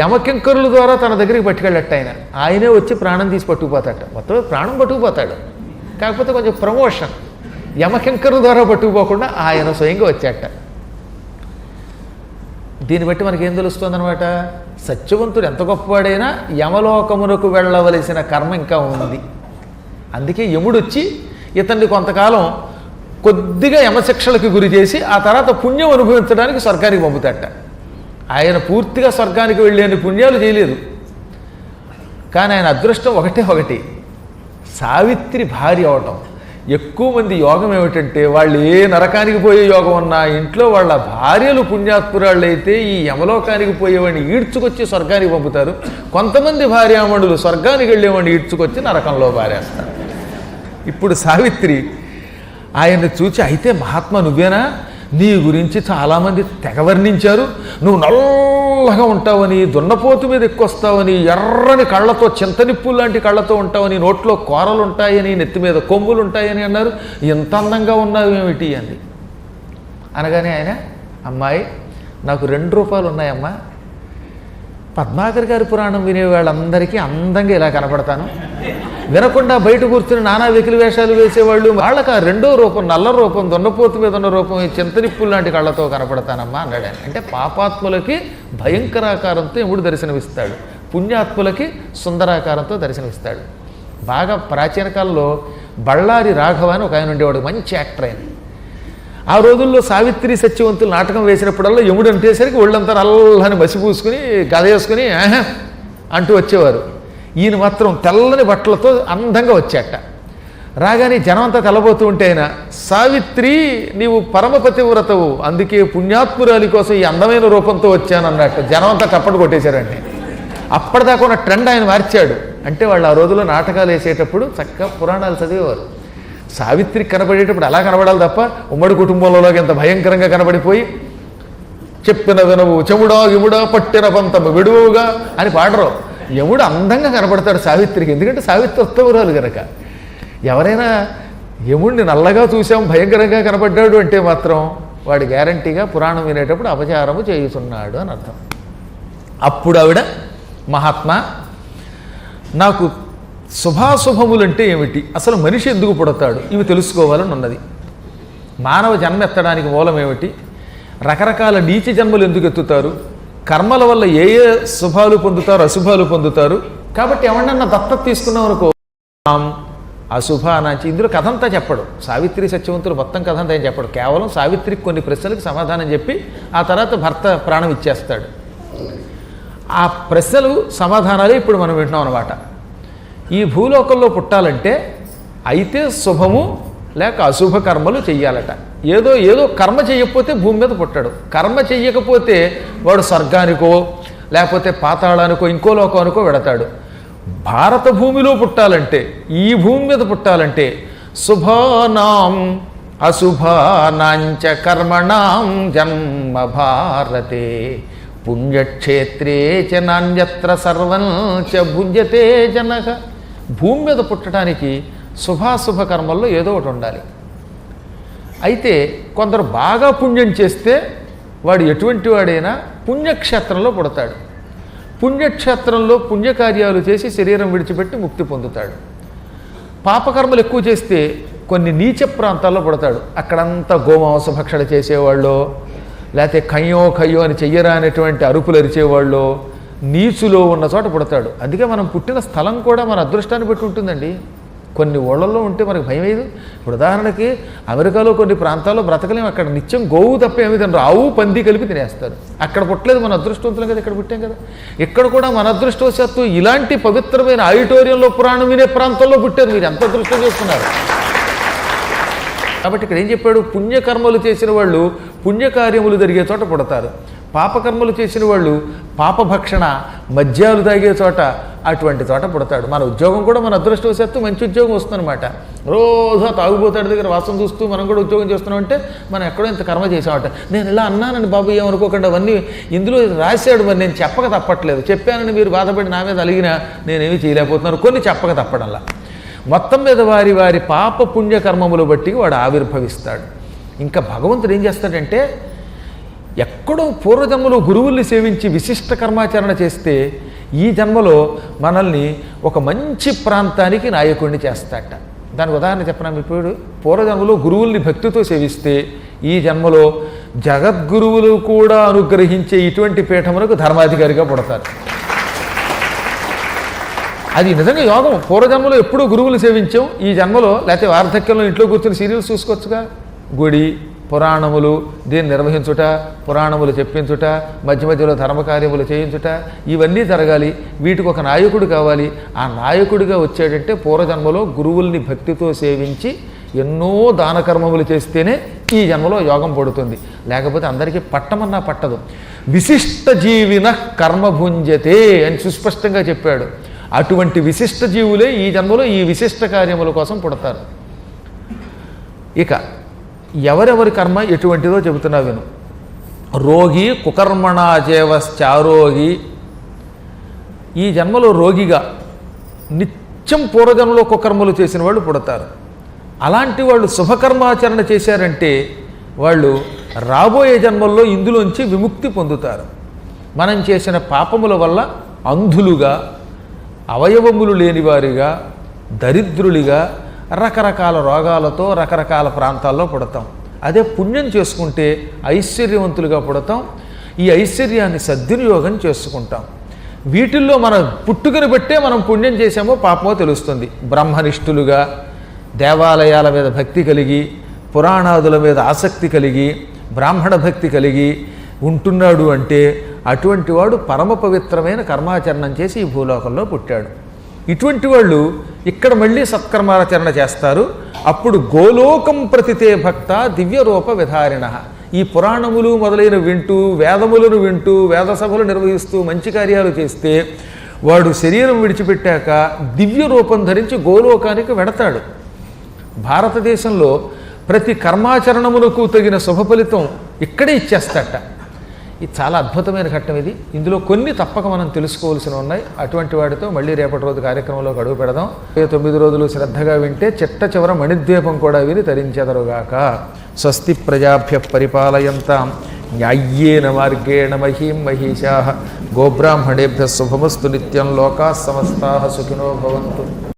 యమకింకరుల ద్వారా తన దగ్గరికి పట్టుకెళ్ళట్టు ఆయనే వచ్చి ప్రాణం తీసి పట్టుకుపోతాడు. మొత్తం ప్రాణం పట్టుకుపోతాడు. కాకపోతే కొంచెం ప్రమోషన్. యమకింకరుల ద్వారా పట్టుకుపోకుండా ఆయన స్వయంగా వచ్చాట. దీన్ని బట్టి మనకేం తెలుస్తుందనమాట? సత్యవంతుడు ఎంత గొప్పవాడైనా యమలోకమునకు వెళ్ళవలసిన కర్మ ఇంకా ఉంది. అందుకే యముడు వచ్చి ఇతన్ని కొంతకాలం కొద్దిగా యమశిక్షలకు గురి చేసి ఆ తర్వాత పుణ్యం అనుభవించడానికి స్వర్గానికి పంపుతాట. ఆయన పూర్తిగా స్వర్గానికి వెళ్ళేని పుణ్యాలు చేయలేదు. కానీ ఆయన అదృష్టం ఒకటి సావిత్రి భార్య అవటం. ఎక్కువ మంది యోగం ఏమిటంటే వాళ్ళు ఏ నరకానికి పోయే యోగం ఉన్నా ఇంట్లో వాళ్ళ భార్యలు పుణ్యాత్పురాళ్ళు అయితే ఈ యమలోకానికి పోయేవాడిని ఈడ్చుకొచ్చి స్వర్గానికి పంపుతారు. కొంతమంది భార్యామణులు స్వర్గానికి వెళ్ళేవాడిని ఈడ్చుకొచ్చి నరకంలో పారేస్తారు. ఇప్పుడు సావిత్రి ఆయన్ని చూచి, అయితే మహాత్మా నువ్వేనా? నీ గురించి చాలామంది తెగ వర్ణించారు. నువ్వు నల్లగా ఉంటావని, దున్నపోతు మీద ఎక్కువస్తావని, ఎర్రని కళ్ళతో, చింతనిప్పులు లాంటి కళ్ళతో ఉంటావని, నోట్లో కూరలు ఉంటాయని, నెత్తి మీద కొమ్ములు ఉంటాయని అన్నారు. ఎంత అందంగా ఉన్నావు ఏమిటి అంది. అనగానే ఆయన, అమ్మాయి నాకు 2 రూపాయలు ఉన్నాయమ్మా. పద్మాకర్ గారి పురాణం వినే వాళ్ళందరికీ అందంగా ఇలా కనపడతాను, వినకుండా బయట కూర్చుని నానా వెకిలి వేషాలు వేసేవాళ్ళు వాళ్ళకి ఆ 2వ రూపం, నల్ల రూపం, దున్నపోతు మీద ఉన్న రూపం, ఈ చింతనిప్పులు లాంటి కళ్ళతో కనపడతానమ్మా అన్నాడు ఆయన. అంటే పాపాత్ములకి భయంకరాకారంతో ఎముడు దర్శనమిస్తాడు, పుణ్యాత్ములకి సుందరాకారంతో దర్శనమిస్తాడు. బాగా ప్రాచీన కాలంలో బళ్ళారి రాఘవ అని ఒక ఆయన ఉండేవాడు, మంచి యాక్టర్ ఆయన. ఆ రోజుల్లో సావిత్రి సత్యవంతులు నాటకం వేసినప్పుడల్లా యముడు అంటేసరికి ఒళ్ళంతా నల్లని మసి పూసుకుని గద వేసుకుని అంటూ వచ్చేవారు. ఈయన మాత్రం తెల్లని బట్టలతో అందంగా వచ్చాట. రాగానే జనం అంతా తెల్లబోతూ ఉంటే ఆయన, సావిత్రి నీవు పరమపతివ్రతవు, అందుకే పుణ్యాత్మురాలి కోసం ఈ అందమైన రూపంతో వచ్చాను అన్నట్టు జనం అంతా చప్పట్లు కొట్టేశారండి. అప్పటిదాకా ఉన్న ట్రెండ్ ఆయన మార్చాడు. అంటే వాళ్ళు ఆ రోజుల్లో నాటకాలు వేసేటప్పుడు చక్కగా పురాణాలు చదివేవారు. సావిత్రి కనబడేటప్పుడు అలా కనబడాలి తప్ప ఉమ్మడి కుటుంబంలోకి ఎంత భయంకరంగా కనబడిపోయి చెప్పిన వినవు చెముడా యముడా పట్టిన పంతము విడువుగా అని పాడరు. యముడు అందంగా కనబడతాడు సావిత్రికి, ఎందుకంటే సావిత్రి ఉత్తమురాలు కనుక. ఎవరైనా యముడిని నల్లగా చూసాం భయంకరంగా కనబడ్డాడు అంటే మాత్రం వాడి గ్యారంటీగా పురాణం వినేటప్పుడు అపచారము చేయుతున్నాడు అని అర్థం. అప్పుడు ఆవిడ, మహాత్మా నాకు శుభాశుభములంటే ఏమిటి, అసలు మనిషి ఎందుకు పుడతాడు, ఇవి తెలుసుకోవాలని ఉన్నది. మానవ జన్మ ఎత్తడానికి మూలం ఏమిటి, రకరకాల నీచ జన్మలు ఎందుకు ఎత్తుతారు, కర్మల వల్ల ఏ ఏ శుభాలు పొందుతారు అశుభాలు పొందుతారు. కాబట్టి ఎవరన్నా దత్తత తీసుకున్నాం అనుకో, అశుభ నాచి ఇందులో కథ అంతా చెప్పడు. సావిత్రి సత్యవంతులు మొత్తం కథ అంతా ఏం చెప్పడు. కేవలం సావిత్రికి కొన్ని ప్రశ్నలకు సమాధానం చెప్పి ఆ తర్వాత భర్త ప్రాణం ఇచ్చేస్తాడు. ఆ ప్రశ్నలు సమాధానాలే ఇప్పుడు మనం వింటున్నాం అన్నమాట. ఈ భూలోకంలో పుట్టాలంటే అయితే శుభము లేక అశుభ కర్మలు చెయ్యాలట. ఏదో కర్మ చెయ్యకపోతే భూమి మీద పుట్టాడు. కర్మ చెయ్యకపోతే వాడు స్వర్గానికో లేకపోతే పాతాళానికో ఇంకో లోకానికో వెడతాడు. భారత భూమిలో పుట్టాలంటే, ఈ భూమి మీద పుట్టాలంటే శుభానాం అశుభానాంచ కర్మణాం జన్మ భారతే పుణ్యక్షేత్రే చ నాన్యత్ర సర్వం చ భుజ్యతే జనః. భూమి మీద పుట్టడానికి శుభాశుభ కర్మల్లో ఏదో ఒకటి ఉండాలి. అయితే కొందరు బాగా పుణ్యం చేస్తే వాడు ఎటువంటి వాడైనా పుణ్యక్షేత్రంలో పుడతాడు. పుణ్యక్షేత్రంలో పుణ్యకార్యాలు చేసి శరీరం విడిచిపెట్టి ముక్తి పొందుతాడు. పాపకర్మలు ఎక్కువ చేస్తే కొన్ని నీచ ప్రాంతాల్లో పుడతాడు. అక్కడంతా గోమాంస భక్షణ చేసేవాళ్ళు, లేకపోతే కయ్యో అని చెయ్యరా అనేటువంటి అరుపులు అరిచేవాళ్ళు, నీచులో ఉన్న చోట పుడతాడు. అందుకే మనం పుట్టిన స్థలం కూడా మన అదృష్టాన్ని బట్టి ఉంటుందండి. కొన్ని ఊళ్ళల్లో ఉంటే మనకు భయం లేదు. ఇప్పుడు ఉదాహరణకి అమెరికాలో కొన్ని ప్రాంతాల్లో బ్రతకలేము, అక్కడ నిత్యం గోవు తప్ప ఏమి తినరు, ఆవు పంది కలిపి తినేస్తారు. అక్కడ పుట్టలేదు, మన అదృష్టవంతులం కదా, ఇక్కడ పుట్టాం కదా. ఇక్కడ కూడా మన అదృష్టవశాత్తు ఇలాంటి పవిత్రమైన ఆడిటోరియంలో పురాణం వినే ప్రాంతంలో పుట్టారు. మీరు ఎంత అదృష్టం చేస్తున్నారు. కాబట్టి ఇక్కడ ఏం చెప్పాడు, పుణ్యకర్మలు చేసిన వాళ్ళు పుణ్యకార్యములు జరిగే చోట పుడతారు, పాపకర్మలు చేసిన వాళ్ళు పాపభక్షణ మద్యాలు తాగే చోట అటువంటి చోట పుడతాడు. మన ఉద్యోగం కూడా మన అదృష్టవశాత్తు మంచి ఉద్యోగం వస్తుందన్నమాట. రోజు తాగుబోతాడు దగ్గర వాసన చూస్తూ మనం కూడా ఉద్యోగం చేస్తున్నామంటే మనం ఎక్కడో ఇంత కర్మ చేసామట. నేను ఇలా అన్నానని బాబు ఏమనుకోకుండా అవన్నీ ఇందులో రాశాడు, మరి నేను చెప్పక తప్పట్లేదు. చెప్పానని మీరు బాధపడి నా మీద అలిగినా నేనేమీ చేయలేకపోతున్నాను, కొన్ని చెప్పక తప్పడంలా. మొత్తం మీద వారి వారి పాప పుణ్యకర్మములు బట్టి వాడు ఆవిర్భవిస్తాడు. ఇంకా భగవంతుడు ఏం చేస్తాడంటే, ఎక్కడో పూర్వజన్మలో గురువుల్ని సేవించి విశిష్ట కర్మాచరణ చేస్తే ఈ జన్మలో మనల్ని ఒక మంచి ప్రాంతానికి నాయకుడిని చేస్తాడట. దానికి ఉదాహరణ చెప్పనా, ఇప్పుడు పూర్వజన్మలో గురువుల్ని భక్తితో సేవిస్తే ఈ జన్మలో జగద్గురువులు కూడా అనుగ్రహించే ఇటువంటి పీఠములకు ధర్మాధికారిగా పుడతారు. అది నిజంగా యోగం. పూర్వజన్మలో ఎప్పుడూ గురువులు సేవించాం, ఈ జన్మలో లేకపోతే వార్ధక్యంలో ఇంట్లో కూర్చొని సీరియల్స్ చూసుకోవచ్చుగా. గుడి పురాణములు దీన్ని నిర్వహించుట, పురాణములు చెప్పించుట, మధ్య మధ్యలో ధర్మకార్యములు చేయించుట, ఇవన్నీ జరగాలి. వీటికి ఒక నాయకుడు కావాలి. ఆ నాయకుడిగా వచ్చాడంటే పూర్వజన్మలో గురువుల్ని భక్తితో సేవించి ఎన్నో దాన కర్మములు చేస్తేనే ఈ జన్మలో యోగం పడుతుంది. లేకపోతే అందరికీ పట్టమన్నా పట్టదు. విశిష్ట జీవిన కర్మభుంజతే అని సుస్పష్టంగా చెప్పాడు. అటువంటి విశిష్ట జీవులే ఈ జన్మలో ఈ విశిష్ట కార్యముల కోసం పుడతారు. ఇక ఎవరెవరి కర్మ ఎటువంటిదో చెబుతున్నా విను. రోగి కుకర్మణాజేవశ్చారోగి, ఈ జన్మలో రోగిగా నిత్యం పూర్వజన్మలో కుకర్మలు చేసిన వాళ్ళు పుడతారు. అలాంటి వాళ్ళు శుభకర్మాచరణ చేశారంటే వాళ్ళు రాబోయే జన్మల్లో ఇందులోంచి విముక్తి పొందుతారు. మనం చేసిన పాపముల వల్ల అంధులుగా, అవయవములు లేనివారిగా, దరిద్రులుగా, రకరకాల రోగాలతో రకరకాల ప్రాంతాల్లో పుడతాం. అదే పుణ్యం చేసుకుంటే ఐశ్వర్యవంతులుగా పుడతాం. ఈ ఐశ్వర్యాన్ని సద్వినియోగం చేసుకుంటాం. వీటిల్లో మన పుట్టుకను బట్టే మనం పుణ్యం చేసామో పాపమో తెలుస్తుంది. బ్రహ్మనిష్ఠులుగా, దేవాలయాల మీద భక్తి కలిగి, పురాణాదుల మీద ఆసక్తి కలిగి, బ్రాహ్మణ భక్తి కలిగి ఉంటున్నాడు అంటే అటువంటి వాడు పరమ పవిత్రమైన కర్మాచరణం చేసి ఈ భూలోకంలో పుట్టాడు. ఇటువంటి వాళ్ళు ఇక్కడ మళ్ళీ సత్కర్మాచరణ చేస్తారు. అప్పుడు గోలోకం ప్రతితే భక్త దివ్యరూప విధారిణ. ఈ పురాణములు మొదలైన వింటూ, వేదములను వింటూ, వేద సభలు నిర్వహిస్తూ మంచి కార్యాలు చేస్తే వాడు శరీరం విడిచిపెట్టాక దివ్య రూపం ధరించి గోలోకానికి వెడతాడు. భారతదేశంలో ప్రతి కర్మాచరణములకు తగిన శుభ ఫలితం ఇక్కడే ఇచ్చేస్తట. ఇది చాలా అద్భుతమైన ఘట్టం. ఇది ఇందులో కొన్ని తప్పక మనం తెలుసుకోవాల్సినవి ఉన్నాయి. అటువంటి వాటితో మళ్ళీ రేపటి రోజు కార్యక్రమంలోకి అడుగు పెడదాం. 9 రోజులు శ్రద్ధగా వింటే చిట్ట చివర మణిద్వీపం కూడా విని తరించెదరుగాక. స్వస్తి ప్రజాభ్య పరిపాలయంతాం న్యాయ్యేన మార్గేణ మహీం మహిషాః. గోబ్రాహ్మణేభ్యः శుభమస్తు నిత్యం. లోకాः సమస్తాः సుఖినో భవంతు.